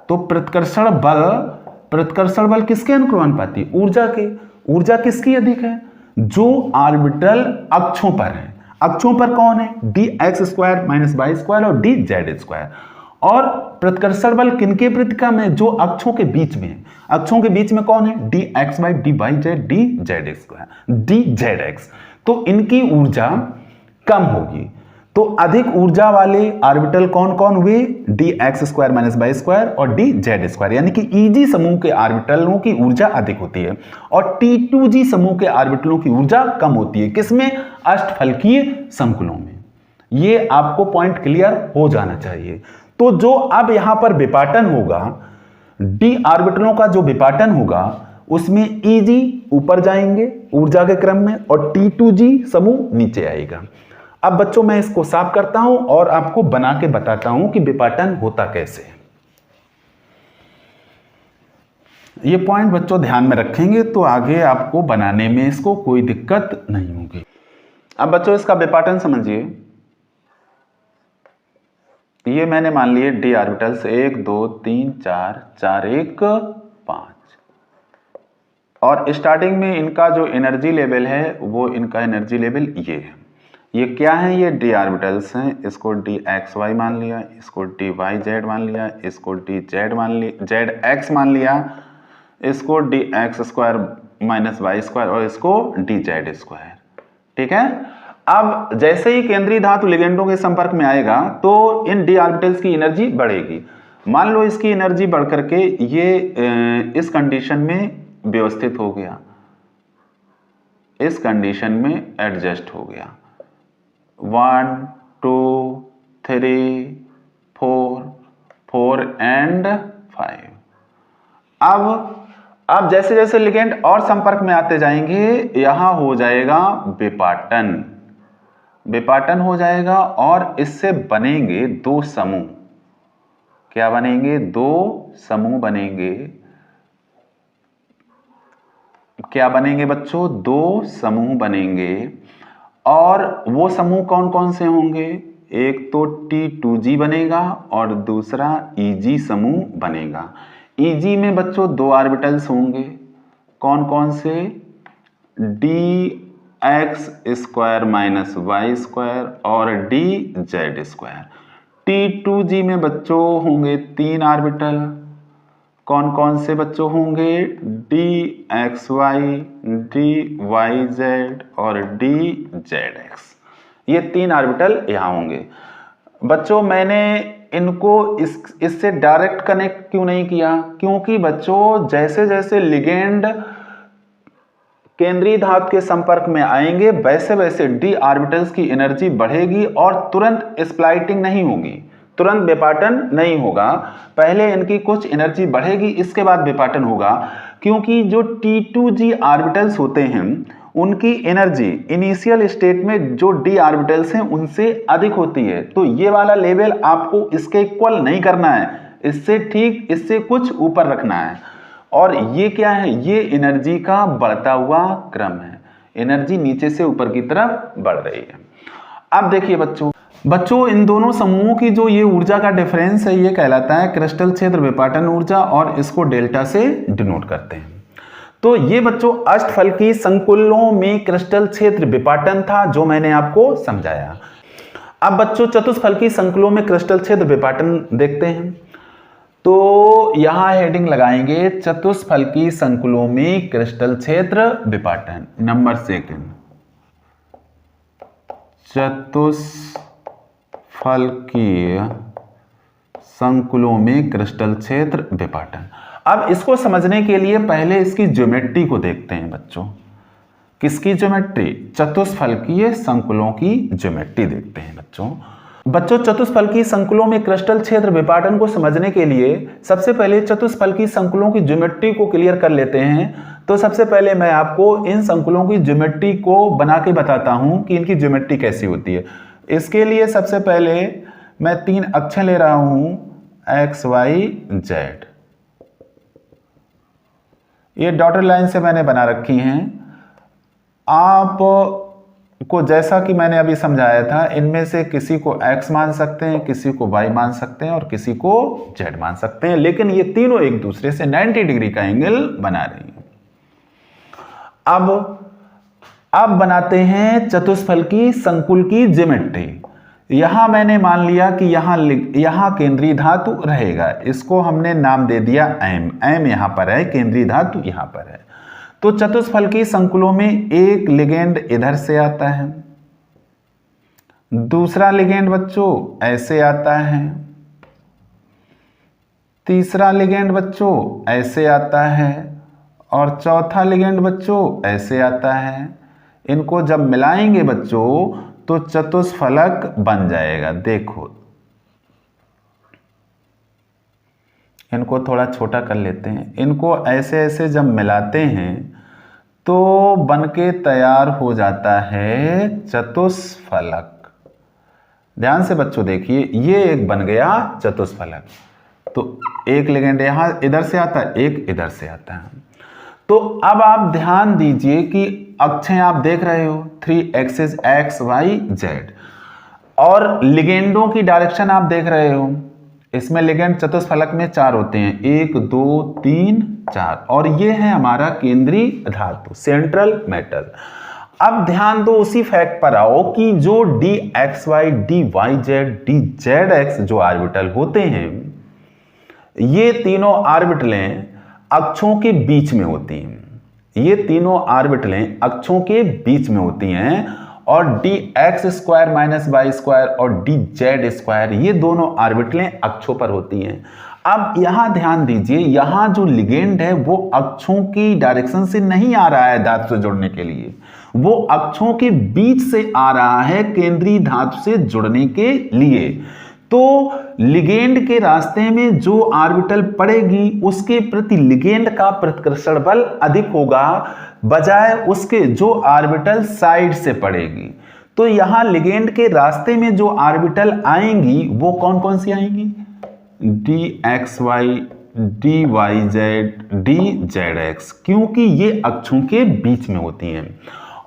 तो प्रतिकर्षण बल किसके अनुक्रमानुपाती, ऊर्जा के। ऊर्जा किसकी अधिक है, जो ऑर्बिटल अक्षों पर है। अक्षों पर कौन है, d x square minus Y square और डी जेड स्क्वायर। और प्रतिकर्षण बल किनके प्रति कम है, जो अक्षों के बीच में है। अक्षों के बीच में कौन है, d x Y, D Y z, d Z square, d Z x. तो इनकी ऊर्जा कम होगी। तो अधिक ऊर्जा वाले ऑर्बिटल कौन कौन हुए, d x square minus Y square और डी जेड स्क्वायर, यानी कि ईजी समूह के ऑर्बिटलों की ऊर्जा अधिक होती है और T2G समूह के ऑर्बिटलों की ऊर्जा कम होती है। किसमें, अष्टफलकीय संकुलों में। ये आपको पॉइंट क्लियर हो जाना चाहिए। तो जो अब यहां पर विपाटन होगा, डी ऑर्बिटलों का जो विपाटन होगा उसमें Eg ऊपर जाएंगे ऊर्जा के क्रम में और T2G समूह नीचे आएगा। अब बच्चों मैं इसको साफ करता हूं और आपको बना के बताता हूं कि विपाटन होता कैसे। ये पॉइंट बच्चों ध्यान में रखेंगे तो आगे आपको बनाने में इसको कोई दिक्कत नहीं होगी। अब बच्चों इसका विपाटन समझिए। ये मैंने मान लिए डी ऑर्बिटल्स 1 2 3 4 4 1 5 और स्टार्टिंग में इनका जो एनर्जी लेवल है वो इनका एनर्जी लेवल ये है। ये क्या है, ये डी ऑर्बिटल्स हैं। इसको डी एक्स वाई मान लिया, इसको डी वाई जेड मान लिया, इसको डी जेड मान लिया, जेड एक्स मान लिया, इसको d x square minus Y square और इसको डी जेड स्क्वायर। ठीक है। अब जैसे ही केंद्रीय धातु लिगेंडों के संपर्क में आएगा तो इन डी ऑर्बिटल्स की एनर्जी बढ़ेगी। मान लो इसकी एनर्जी बढ़ करके ये इस कंडीशन में व्यवस्थित हो गया, इस कंडीशन में एडजस्ट हो गया। 1 2 3 4 एंड 5। अब जैसे जैसे लिगेंड और संपर्क में आते जाएंगे यहां हो जाएगा विपाटन हो जाएगा और इससे बनेंगे दो समूह। क्या बनेंगे, दो समूह बनेंगे। क्या बनेंगे बच्चों, दो समूह बनेंगे। और वो समूह कौन कौन से होंगे, एक तो T2G बनेगा और दूसरा Eg समूह बनेगा। Eg में बच्चों दो ऑर्बिटल्स होंगे, कौन कौन से, dx square minus Y square और dz स्क्वायर। T2G में बच्चों होंगे तीन ऑर्बिटल, कौन कौन से बच्चों होंगे, dxy, dyz और dzx। ये तीन ऑर्बिटल यहां होंगे। बच्चों मैंने इनको इससे डायरेक्ट कनेक्ट क्यों नहीं किया, क्योंकि बच्चों जैसे जैसे लिगेंड केंद्रीय धातु के संपर्क में आएंगे वैसे वैसे डी ऑर्बिटल्स की एनर्जी बढ़ेगी और तुरंत स्प्लाइटिंग नहीं होगी, तुरंत विपाटन नहीं होगा। पहले इनकी कुछ एनर्जी बढ़ेगी, इसके बाद विपाटन होगा। क्योंकि जो T2G ऑर्बिटल्स होते हैं उनकी एनर्जी इनिशियल स्टेट में जो डी ऑर्बिटल्स हैं उनसे अधिक होती है। तो ये वाला लेवल आपको इसके इक्वल नहीं करना है, इससे कुछ ऊपर रखना है। और ये क्या है, ये एनर्जी का बढ़ता हुआ क्रम है, एनर्जी नीचे से ऊपर की तरफ बढ़ रही है। अब देखिए बच्चों इन दोनों समूहों की जो ये ऊर्जा का डिफरेंस है ये कहलाता है क्रिस्टल क्षेत्र विपाटन ऊर्जा और इसको डेल्टा से डिनोट करते हैं। तो ये बच्चों अष्टफलकीय संकुलों में क्रिस्टल क्षेत्र विपाटन था जो मैंने आपको समझाया। अब बच्चों चतुष्फलकीय संकुलों में क्रिस्टल क्षेत्र विपाटन देखते हैं। तो यहां हेडिंग लगाएंगे चतुष्फलकीय संकुलों में क्रिस्टल क्षेत्र विपाटन। नंबर सेकंड, चतुष्फलकीय संकुलों में क्रिस्टल क्षेत्र विपाटन। अब इसको समझने के लिए पहले इसकी ज्योमेट्री को देखते हैं बच्चों किसकी ज्योमेट्री? चतुष्फलकीय संकुलों की ज्योमेट्री देखते हैं बच्चों चतुष्फलकीय संकुलों में क्रिस्टल क्षेत्र विपाटन को समझने के लिए सबसे पहले चतुष्फलकीय संकुलों की ज्योमेट्री को क्लियर कर लेते हैं। तो सबसे पहले मैं आपको इन संकुलों की ज्योमेट्री को बना के बताता हूं कि इनकी ज्योमेट्री कैसी होती है। इसके लिए सबसे पहले मैं 3 अक्षर ले रहा हूं, एक्स वाई जेड। ये डॉटेड लाइन से मैंने बना रखी हैं। आप को जैसा कि मैंने अभी समझाया था, इनमें से किसी को x मान सकते हैं, किसी को y मान सकते हैं और किसी को z मान सकते हैं, लेकिन ये तीनों एक दूसरे से 90 डिग्री का एंगल बना रही हैं। अब बनाते हैं चतुष्फलकीय संकुल की ज्योमेट्री। यहां मैंने मान लिया कि यहां केंद्रीय धातु रहेगा, इसको हमने नाम दे दिया m यहां पर है, केंद्रीय धातु यहां पर है। तो चतुष्फलकीय संकुलों में एक लिगेंड इधर से आता है, दूसरा लिगेंड बच्चों ऐसे आता है, तीसरा लिगेंड बच्चों ऐसे आता है और चौथा लिगेंड बच्चों ऐसे आता है। इनको जब मिलाएंगे बच्चों तो चतुष्फलक बन जाएगा। देखो इनको थोड़ा छोटा कर लेते हैं। इनको ऐसे ऐसे जब मिलाते हैं तो बनके तैयार हो जाता है चतुष्फलक। ध्यान से बच्चों देखिए, ये एक बन गया चतुष्फलक। तो एक लिगेंड यहां इधर से आता है, एक इधर से आता है। तो अब आप ध्यान दीजिए कि अक्षें आप देख रहे हो, 3 एक्सिस एक्स वाई जेड, और लिगेंडों की डायरेक्शन आप देख रहे हो। इसमें लिगेंड चतुष्फलक में 4 होते हैं, 1 2 3 4, और ये है हमारा केंद्रीय धातु, सेंट्रल मेटल। अब ध्यान दो, उसी फैक्ट पर आओ कि जो d x Y, D Y z, d Z x जो ऑर्बिटल होते हैं, ये तीनों ऑर्बिटलें अक्षों के बीच में होती हैं। ये तीनों ऑर्बिटलें अक्षों के बीच में होती हैं, और d x square minus Y square और डी जेड स्क्वायर, ये दोनों ऑर्बिटलें अक्षों पर होती हैं। अब यहां ध्यान दीजिए, यहां जो लिगेंड है वो अक्षों की डायरेक्शन से नहीं आ रहा है धातु से जुड़ने के लिए, वो अक्षों के बीच से आ रहा है केंद्रीय धातु से जुड़ने के लिए। तो लिगेंड के रास्ते में जो ऑर्बिटल पड़ेगी उसके प्रति लिगेंड का प्रतिकर्षण बल अधिक होगा, बजाय उसके जो ऑर्बिटल साइड से पड़ेगी। तो यहां लिगेंड के रास्ते में जो ऑर्बिटल आएंगी वो कौन कौन सी आएंगी? D x Y, D Y z, d Z x, क्योंकि ये अक्षों के बीच में होती हैं।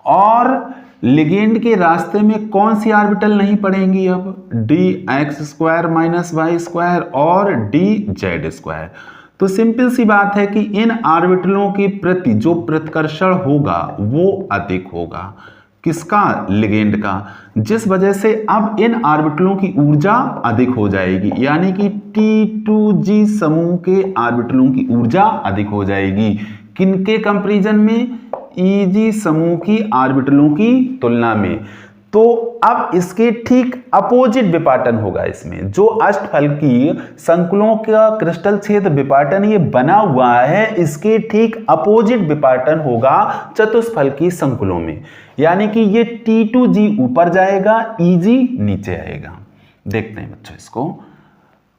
और लिगेंड के रास्ते में कौन सी ऑर्बिटल नहीं पड़ेंगी? अब d x square minus Y square और डी जेड स्क्वायर। तो सिंपल सी बात है कि इन ऑर्बिटलों के प्रति जो प्रतिकर्षण होगा वो अधिक होगा। किसका? लिगेंड का। जिस वजह से अब इन ऑर्बिटलों की ऊर्जा अधिक हो जाएगी, यानी कि T2G समूह के ऑर्बिटलों की ऊर्जा अधिक हो जाएगी। किनके कंपैरिजन में? Eg समूह की ऑर्बिटलों की तुलना में। तो अब इसके ठीक अपोजिट विपाटन होगा। इसमें जो अष्टफलकीय संकुलों का क्रिस्टल क्षेत्र विपाटन ये बना हुआ है, इसके ठीक अपोजिट विपाटन होगा चतुष्फलकीय संकुलों में, यानी कि ये T2G ऊपर जाएगा, Eg नीचे आएगा। देखते हैं बच्चों इसको,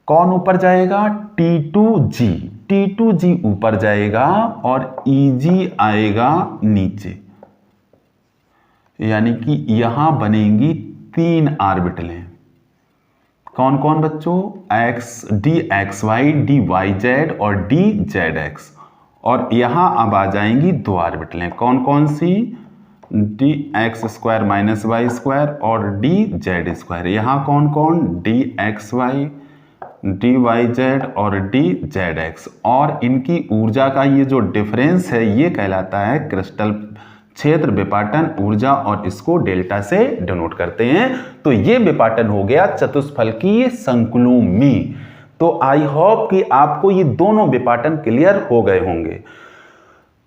कौन ऊपर जाएगा? T2G। T2G ऊपर जाएगा और Eg आएगा नीचे, यानी कि यहां बनेंगी 3 ऑर्बिटलें। कौन कौन बच्चों? D x Y, D Y Z और डी जेड एक्स। और यहां अब आ जाएंगी 2 ऑर्बिटलें। कौन कौन सी? D x square minus Y square और डी जेड स्क्वायर। यहां कौन कौन? D x Y, D Y Z और डी जेड एक्स। और इनकी ऊर्जा का ये जो डिफरेंस है ये कहलाता है क्रिस्टल क्षेत्र विपाटन ऊर्जा, और इसको डेल्टा से डिनोट करते हैं। तो ये विपाटन हो गया चतुष्फलकीय संकुलों में। तो आई होप कि आपको ये दोनों विपाटन क्लियर हो गए होंगे।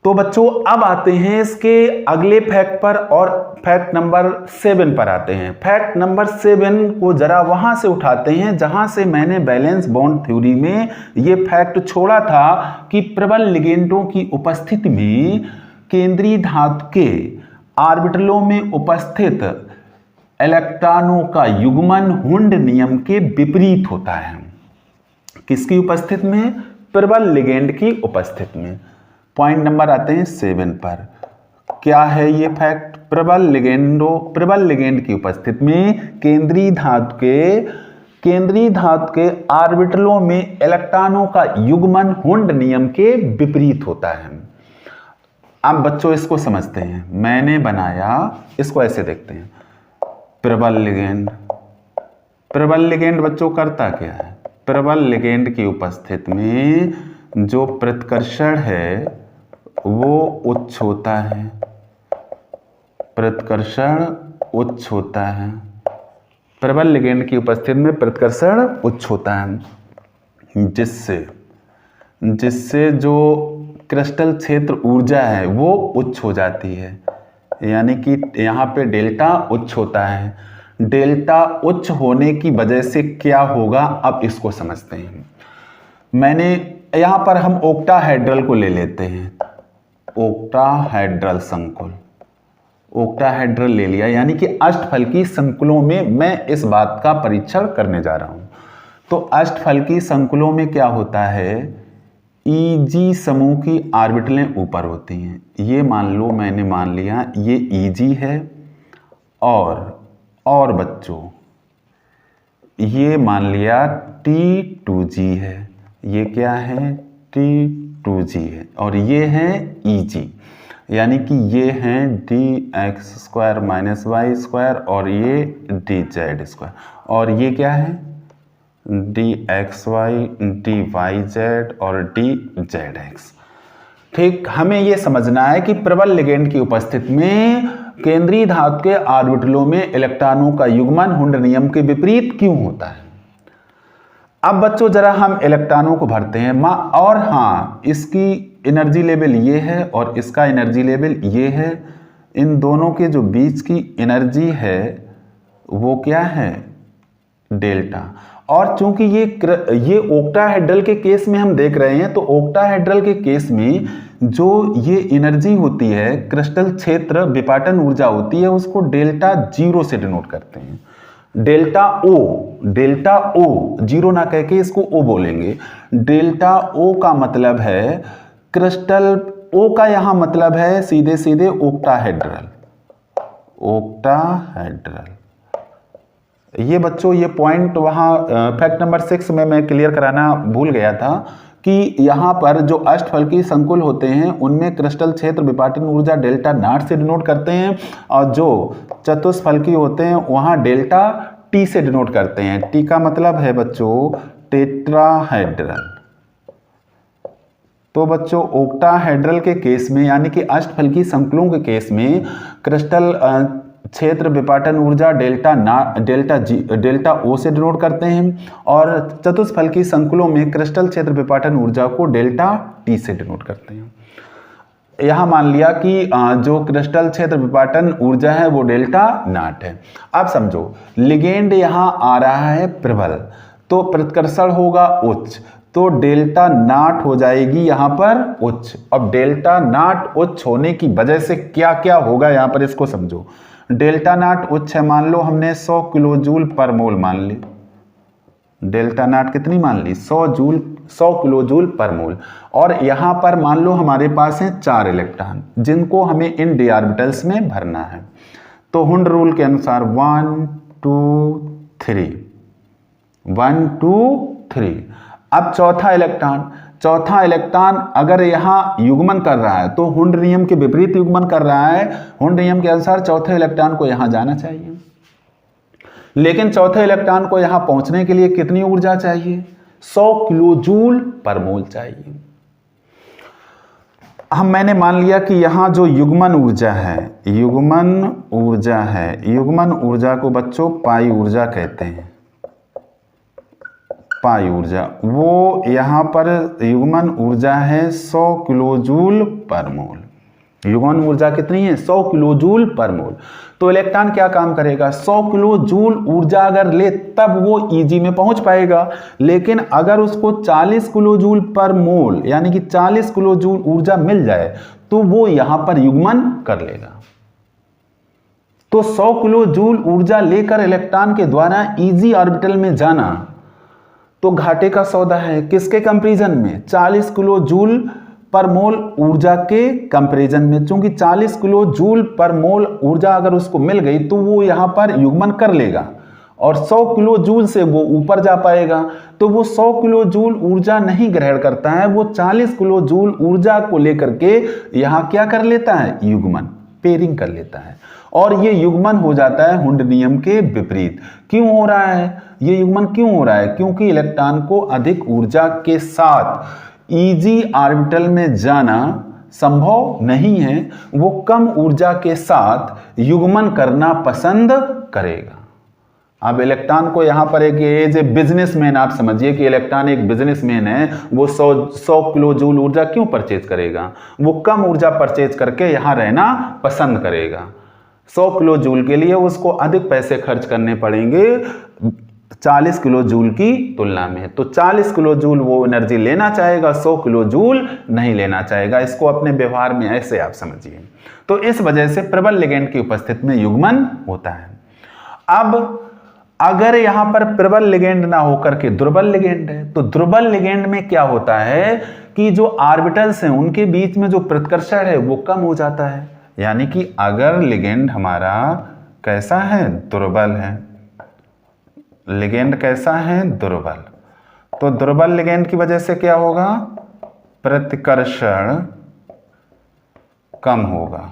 तो बच्चों अब आते हैं इसके अगले फैक्ट पर, और फैक्ट नंबर 7 पर आते हैं। फैक्ट नंबर 7 को जरा वहां से उठाते हैं जहां से मैंने बैलेंस बॉन्ड थ्योरी में ये फैक्ट छोड़ा था कि प्रबल लिगेंडों की उपस्थिति में केंद्रीय धातु के ऑर्बिटलों में उपस्थित इलेक्ट्रॉनों का युग्मन हुंड नियम के विपरीत होता है। किसकी उपस्थिति में? प्रबल लिगेंड की उपस्थिति में। पॉइंट नंबर आते हैं 7 पर। क्या है ये फैक्ट? प्रबल लिगेंड की उपस्थिति में केंद्रीय धातु के ऑर्बिटलों में इलेक्ट्रॉनों का युग्मन हुंड नियम के विपरीत होता है। अब बच्चों इसको समझते हैं। मैंने बनाया, इसको ऐसे देखते हैं। प्रबल लिगेंड बच्चों करता क्या है? प्रबल लिगेंड की उपस्थिति में जो प्रतिकर्षण है वो उच्च होता है। प्रतिकर्षण उच्च होता है। प्रबल लिगेंड की उपस्थिति में प्रतिकर्षण उच्च होता है, जिससे जो क्रिस्टल क्षेत्र ऊर्जा है वो उच्च हो जाती है। यानी कि यहाँ पे डेल्टा उच्च होता है। डेल्टा उच्च होने की वजह से क्या होगा, अब इसको समझते हैं। मैंने यहाँ पर हम ओक्टाहेड्रल को ले लेते हैं। ओक्टाहेड्रल संकुल, ओक्टाहेड्रल ले लिया, यानी कि अष्टफलकी संकुलों में मैं इस बात का परीक्षण करने जा रहा हूं। तो अष्टफलकी संकुलों में क्या होता है? Eg समूह की ऑर्बिटलें ऊपर होती हैं। ये मान लो, मैंने मान लिया ये Eg है, और बच्चों ये मान लिया T2g है। ये क्या है? T2g है, और ये है Eg, यानी कि ये हैं dx² - y², और ये dz², और ये क्या है? dxy, dyz और dzx। ठीक, हमें ये समझना है कि प्रबल लिगेंड की उपस्थिति में केंद्रीय धातु के ऑर्बिटलों में इलेक्ट्रॉनों का युग्मन हुंड नियम के विपरीत क्यों होता है। अब बच्चों जरा हम इलेक्ट्रॉनों को भरते हैं और हाँ, इसकी एनर्जी लेवल ये है और इसका एनर्जी लेवल ये है। इन दोनों के जो बीच की एनर्जी है वो क्या है? डेल्टा। और चूंकि ये ओक्टाहेड्रल के केस में हम देख रहे हैं, तो ओक्टाहेड्रल के केस में जो ये एनर्जी होती है, क्रिस्टल क्षेत्र विपाटन ऊर्जा होती है, उसको डेल्टा 0 से डिनोट करते हैं। डेल्टा ओ, जीरो ना कह के इसको ओ बोलेंगे। डेल्टा ओ का मतलब है क्रिस्टल, ओ का यहां मतलब है सीधे सीधे ओक्टाहेड्रल। ये बच्चों ये पॉइंट वहां फैक्ट नंबर 6 में मैं क्लियर कराना भूल गया था कि यहां पर जो अष्टफलकी संकुल होते हैं उनमें क्रिस्टल क्षेत्र विपाटन ऊर्जा डेल्टा नॉट से डिनोट करते हैं, और जो चतुष्फलकी होते हैं वहां डेल्टा टी से डिनोट करते हैं। टी का मतलब है बच्चों टेट्राहेड्रल। तो बच्चों ओक्टाहेड्रल के केस में, यानी कि अष्टफलकी संकुलों के केस में, क्रिस्टल क्षेत्र विपाटन ऊर्जा डेल्टा ओ से डिनोट करते हैं, और चतुष्फलकी संकुलों में क्रिस्टल क्षेत्र विपाटन ऊर्जा को डेल्टा टी से डिनोट करते हैं। यहां मान लिया कि जो क्रिस्टल क्षेत्र विपाटन ऊर्जा है वो डेल्टा नॉट है। अब समझो, लिगेंड यहां आ रहा है प्रबल, तो प्रतिकर्षण होगा उच्च, तो डेल्टा नॉट हो जाएगी यहां पर उच्च। अब डेल्टा नॉट उच्च होने की वजह से क्या क्या होगा यहां पर, इसको समझो। डेल्टा नॉट उच्च है, मान लो हमने 100 किलो जूल पर मोल मान ली। डेल्टा नॉट कितनी मान ली? 100 किलो जूल पर मोल। और यहां पर मान लो हमारे पास हैं 4 इलेक्ट्रॉन, जिनको हमें इन डी ऑर्बिटल्स में भरना है। तो हुंड रूल के अनुसार 1 2 3 1 2 3। अब चौथा इलेक्ट्रॉन अगर यहां युग्मन कर रहा है तो हुंड नियम के विपरीत युग्मन कर रहा है। हुंड नियम के अनुसार चौथे इलेक्ट्रॉन को यहां जाना चाहिए, लेकिन चौथे इलेक्ट्रॉन को यहां पहुंचने के लिए कितनी ऊर्जा चाहिए? 100 किलो जूल पर मोल चाहिए। मैंने मान लिया कि यहां जो युग्मन ऊर्जा को बच्चों पाई ऊर्जा कहते हैं। पाई ऊर्जा, वो यहां पर युग्मन ऊर्जा है 100 किलो जूल पर मोल। युग्मन ऊर्जा कितनी है? 100 किलो जूल पर मोल। तो इलेक्ट्रॉन क्या काम करेगा? 100 किलो जूल ऊर्जा अगर ले तब वो Eg में पहुंच पाएगा, लेकिन अगर उसको 40 किलो जूल पर मोल यानी कि 40 किलो जूल ऊर्जा मिल जाए तो वो यहां पर युग्मन कर लेगा। तो 100 किलो जूल ऊर्जा लेकर इलेक्ट्रॉन के द्वारा इजी ऑर्बिटल में जाना तो घाटे का सौदा है। किसके कंपैरिजन में? 40 किलो जूल पर मोल ऊर्जा के कंपैरिजन में। चूंकि 40 किलो जूल पर मोल ऊर्जा अगर उसको मिल गई तो वो यहां पर युग्मन कर लेगा और 100 किलो जूल से वो ऊपर जा पाएगा। तो वो 100 किलो जूल ऊर्जा नहीं ग्रहण करता है, वो 40 किलो जूल ऊर्जा को लेकर के यहां क्या कर लेता है? युग्मन, पेयरिंग कर लेता है। और ये युग्मन हो जाता है हुंड नियम के विपरीत। क्यों हो रहा है ये युग्मन? क्यों हो रहा है? क्योंकि इलेक्ट्रॉन को अधिक ऊर्जा के साथ इजी ऑर्बिटल में जाना संभव नहीं है, वो कम ऊर्जा के साथ युग्मन करना पसंद करेगा। अब इलेक्ट्रॉन को यहां पर एक एज ए बिजनेसमैन, आप समझिए कि इलेक्ट्रॉन एक बिजनेसमैन है, वो 100 किलो जूल ऊर्जा क्यों परचेज करेगा? वो कम ऊर्जा परचेज करके यहां रहना पसंद करेगा। 100 किलो जूल के लिए उसको अधिक पैसे खर्च करने पड़ेंगे 40 किलो जूल की तुलना में। तो 40 किलो जूल वो एनर्जी लेना चाहेगा, 100 किलो जूल नहीं लेना चाहेगा। इसको अपने व्यवहार में ऐसे आप समझिए। तो इस वजह से प्रबल लिगेंड की उपस्थिति में युग्मन होता है। अब अगर यहां पर प्रबल लिगेंड ना होकर के दुर्बल लिगेंड है, तो दुर्बल लिगेंड में क्या होता है कि जो ऑर्बिटल्स हैं उनके बीच में जो प्रतिकर्षण है वो कम हो जाता है। यानी कि अगर लिगेंड हमारा कैसा है? दुर्बल है। लिगेंड कैसा है? दुर्बल। तो दुर्बल लिगेंड की वजह से क्या होगा? प्रतिकर्षण कम होगा।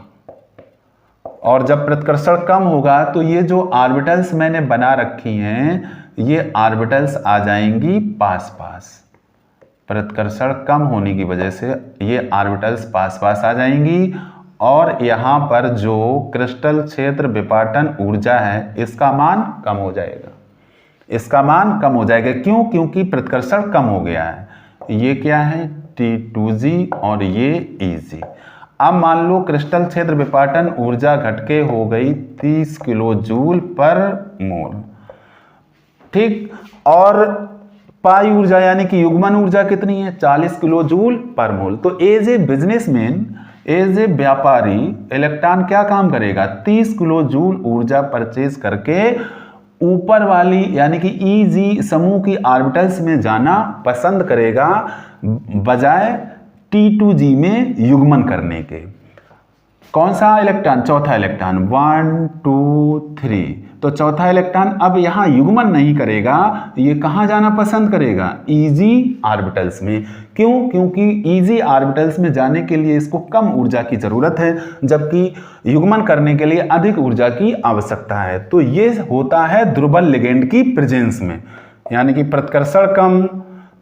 और जब प्रतिकर्षण कम होगा तो ये जो ऑर्बिटल्स मैंने बना रखी हैं ये ऑर्बिटल्स आ जाएंगी पास पास। प्रतिकर्षण कम होने की वजह से ये ऑर्बिटल्स पास पास आ जाएंगी और यहां पर जो क्रिस्टल क्षेत्र विपाटन ऊर्जा है इसका मान कम हो जाएगा। इसका मान कम हो जाएगा। क्यों? क्योंकि प्रतिकर्षण कम हो गया है। ये क्या है? T2G और ये EG। अब मान लो क्रिस्टल क्षेत्र विपाटन ऊर्जा घटके हो गई 30 किलो जूल पर मोल, ठीक। और पाई ऊर्जा यानी कि युग्मन ऊर्जा कितनी है? 40 किलो जूल पर मोल। तो as a businessman, as a व्यापारी, इलेक्ट्रॉन क्या काम करेगा? 30 किलो जूल ऊर्जा परचेज करके ऊपर वाली यानी कि EG समूह की ऑर्बिटल्स में जाना पसंद करेगा बजाय T2G में युग्मन करने के। कौन सा इलेक्ट्रॉन? चौथा इलेक्ट्रॉन। 1 2 3। तो चौथा इलेक्ट्रॉन अब यहां युग्मन नहीं करेगा, ये कहां जाना पसंद करेगा? EG ऑर्बिटल्स में। क्यों? क्योंकि EG ऑर्बिटल्स में जाने के लिए इसको कम ऊर्जा की जरूरत है, जबकि युग्मन करने के लिए अधिक ऊर्जा की आवश्यकता है। तो ये होता है दुर्बल लिगेंड की प्रेजेंस में, यानी कि प्रतिकर्षण कम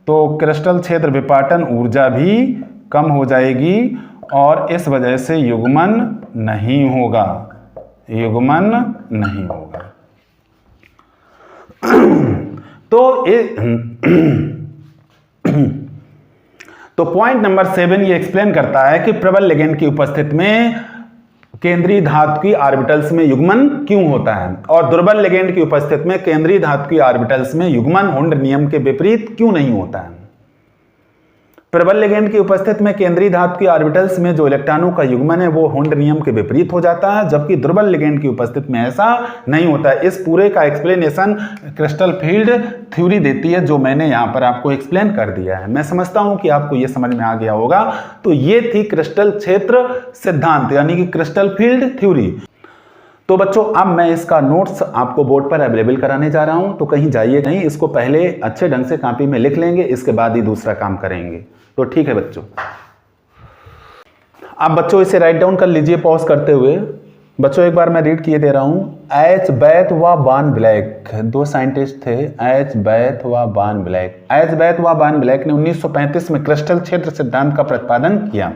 तो क्रिस्टल क्षेत्र विपाटन ऊर्जा भी कम हो जाएगी और इस वजह से युग्मन नहीं होगा। युग्मन नहीं होगा। तो पॉइंट नंबर 7 ये एक्सप्लेन करता है कि प्रबल लिगेंड की उपस्थिति में केंद्रीय धातु की ऑर्बिटल्स में युग्मन क्यों होता है और दुर्बल लिगेंड की उपस्थिति में केंद्रीय धातु की ऑर्बिटल्स में युग्मन हुंड नियम के विपरीत क्यों नहीं होता है। प्रबल लिगेंड की उपस्थिति में केंद्रीय धातु की ऑर्बिटल्स में जो इलेक्ट्रॉनों का युग्मन है वो हुंड नियम के विपरीत हो जाता है, जबकि दुर्बल लिगेंड की उपस्थिति में ऐसा नहीं होता है। इस पूरे का एक्सप्लेनेशन क्रिस्टल फील्ड थ्योरी देती है, जो मैंने यहां पर आपको एक्सप्लेन कर दिया है। मैं समझता हूं कि आपको यह समझ में आ गया होगा। तो ये थी क्रिस्टल क्षेत्र सिद्धांत यानी कि क्रिस्टल फील्ड थ्योरी। तो बच्चों अब मैं इसका नोट्स आपको बोर्ड पर अवेलेबल कराने जा रहा हूं, तो कहीं जाइए नहीं, इसको पहले अच्छे ढंग से कॉपी में लिख लेंगे, इसके बाद ही दूसरा काम करेंगे। तो ठीक है बच्चों। अब बच्चों इसे राइट डाउन कर लीजिए पॉज करते हुए। बच्चों एक बार मैं रीड किए दे रहा हूं। एच बैथ व बान ब्लैक, दो साइंटिस्ट थे, एच बैथ व बान ब्लैक। एच बैथ व बान ब्लैक ने 1935 में क्रिस्टल क्षेत्र सिद्धांत का प्रतिपादन किया।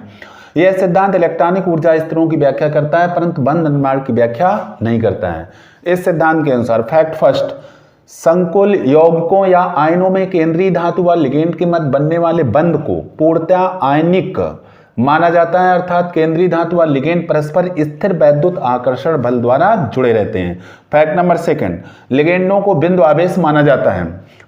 यह सिद्धांत इलेक्ट्रॉनिक ऊर्जा स्तरों की व्याख्या करता है परंतु बंध निर्माण की व्याख्या नहीं करता है। इस सिद्धांत के अनुसार फैक्ट फर्स्ट, संकुल यौगिकों या आयनों में केंद्रीय धातु व लिगेंड के मध्य बनने वाले बंध को पूर्णतः आयनिक माना जाता है, अर्थात केंद्रीय धातु व लिगेंड परस्पर स्थिर वैद्युत आकर्षण बल द्वारा जुड़े रहते हैं। फैक्ट नंबर सेकंड, लिगेंडों को बिंदु आवेश माना जाता है।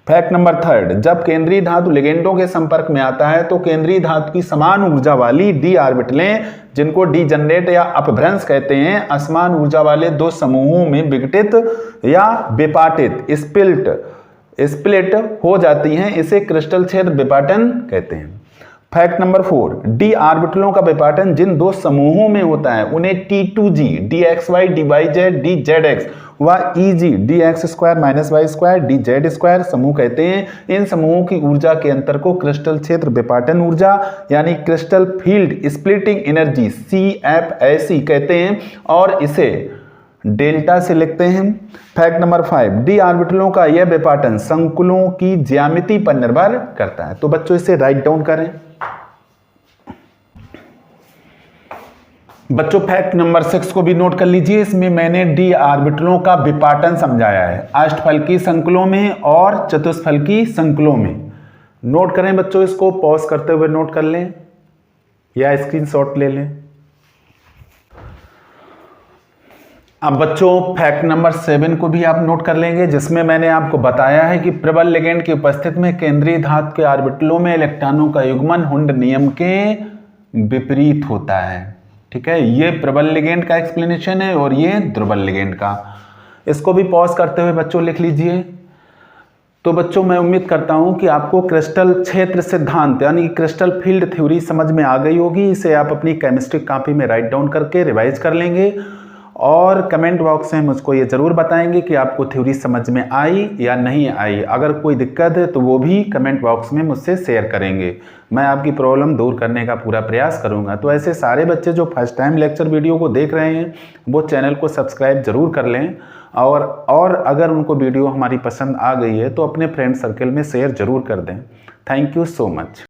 फैक्ट नंबर थर्ड, जब केंद्रीय धातु लिगेंडों के संपर्क में आता है तो केंद्रीय धातु की समान ऊर्जा वाली डी ऑर्बिटलें, जिनको डीजनरेट या अपभ्रंश कहते हैं, असमान ऊर्जा वाले दो समूहों में विघटित या विपाटित स्प्लिट हो जाती हैं। इसे क्रिस्टल क्षेत्र विपाटन कहते हैं। फैक्ट नंबर 4, डी ऑर्बिटलों का विपाटन जिन दो समूहों में होता है उन्हें T2G, dxy, dyz, dzx व EG, dx² - y² dz² समूह कहते हैं। इन समूहों की ऊर्जा के अंतर को क्रिस्टल क्षेत्र विपाटन ऊर्जा यानी crystal field splitting energy CFSE कहते हैं और इसे डेल्टा से लिखते हैं। फैक्ट नंबर 5, डी ऑर्बिटलों का यह विपाटन संकुलों की ज्यामिति पर निर्भर करता है। तो बच्चों इसे राइट डाउन करें। बच्चों फैक्ट नंबर 6 को भी नोट कर लीजिए। इसमें मैंने डी ऑर्बिटलों का विपाटन समझाया है अष्टफलकी संकुलों में और चतुष्फलकी संकुलों में। नोट करें बच्चों, इसको पॉज करते हुए नोट कर लें या स्क्रीनशॉट ले लें। अब बच्चों फैक्ट नंबर 7 को भी आप नोट कर लेंगे, जिसमें मैंने आपको बताया है कि प्रबल लिगेंड की उपस्थिति में केंद्रीय धातु के ऑर्बिटलों में इलेक्ट्रॉनों का युग्मन हुंड नियम के विपरीत होता है। ठीक है, ये प्रबल लिगेंड का एक्सप्लेनेशन है और ये दुर्बल लिगेंड का। इसको भी पॉज करते हुए बच्चों लिख लीजिए। तो बच्चों मैं उम्मीद करता हूं कि आपको क्रिस्टल क्षेत्र सिद्धांत यानी क्रिस्टल फील्ड थ्योरी समझ में आ गई होगी। इसे आप अपनी केमिस्ट्री कॉपी में राइट डाउन करके रिवाइज कर लेंगे और कमेंट बॉक्स में मुझको ये ज़रूर बताएंगे कि आपको थ्योरी समझ में आई या नहीं आई। अगर कोई दिक्कत है तो वो भी कमेंट बॉक्स में मुझसे शेयर करेंगे। मैं आपकी प्रॉब्लम दूर करने का पूरा प्रयास करूंगा। तो ऐसे सारे बच्चे जो फर्स्ट टाइम लेक्चर वीडियो को देख रहे हैं वो चैनल को सब्सक्राइब जरूर कर लें और अगर उनको वीडियो हमारी पसंद आ गई है तो अपने फ्रेंड सर्कल में शेयर जरूर कर दें। Thank you so much.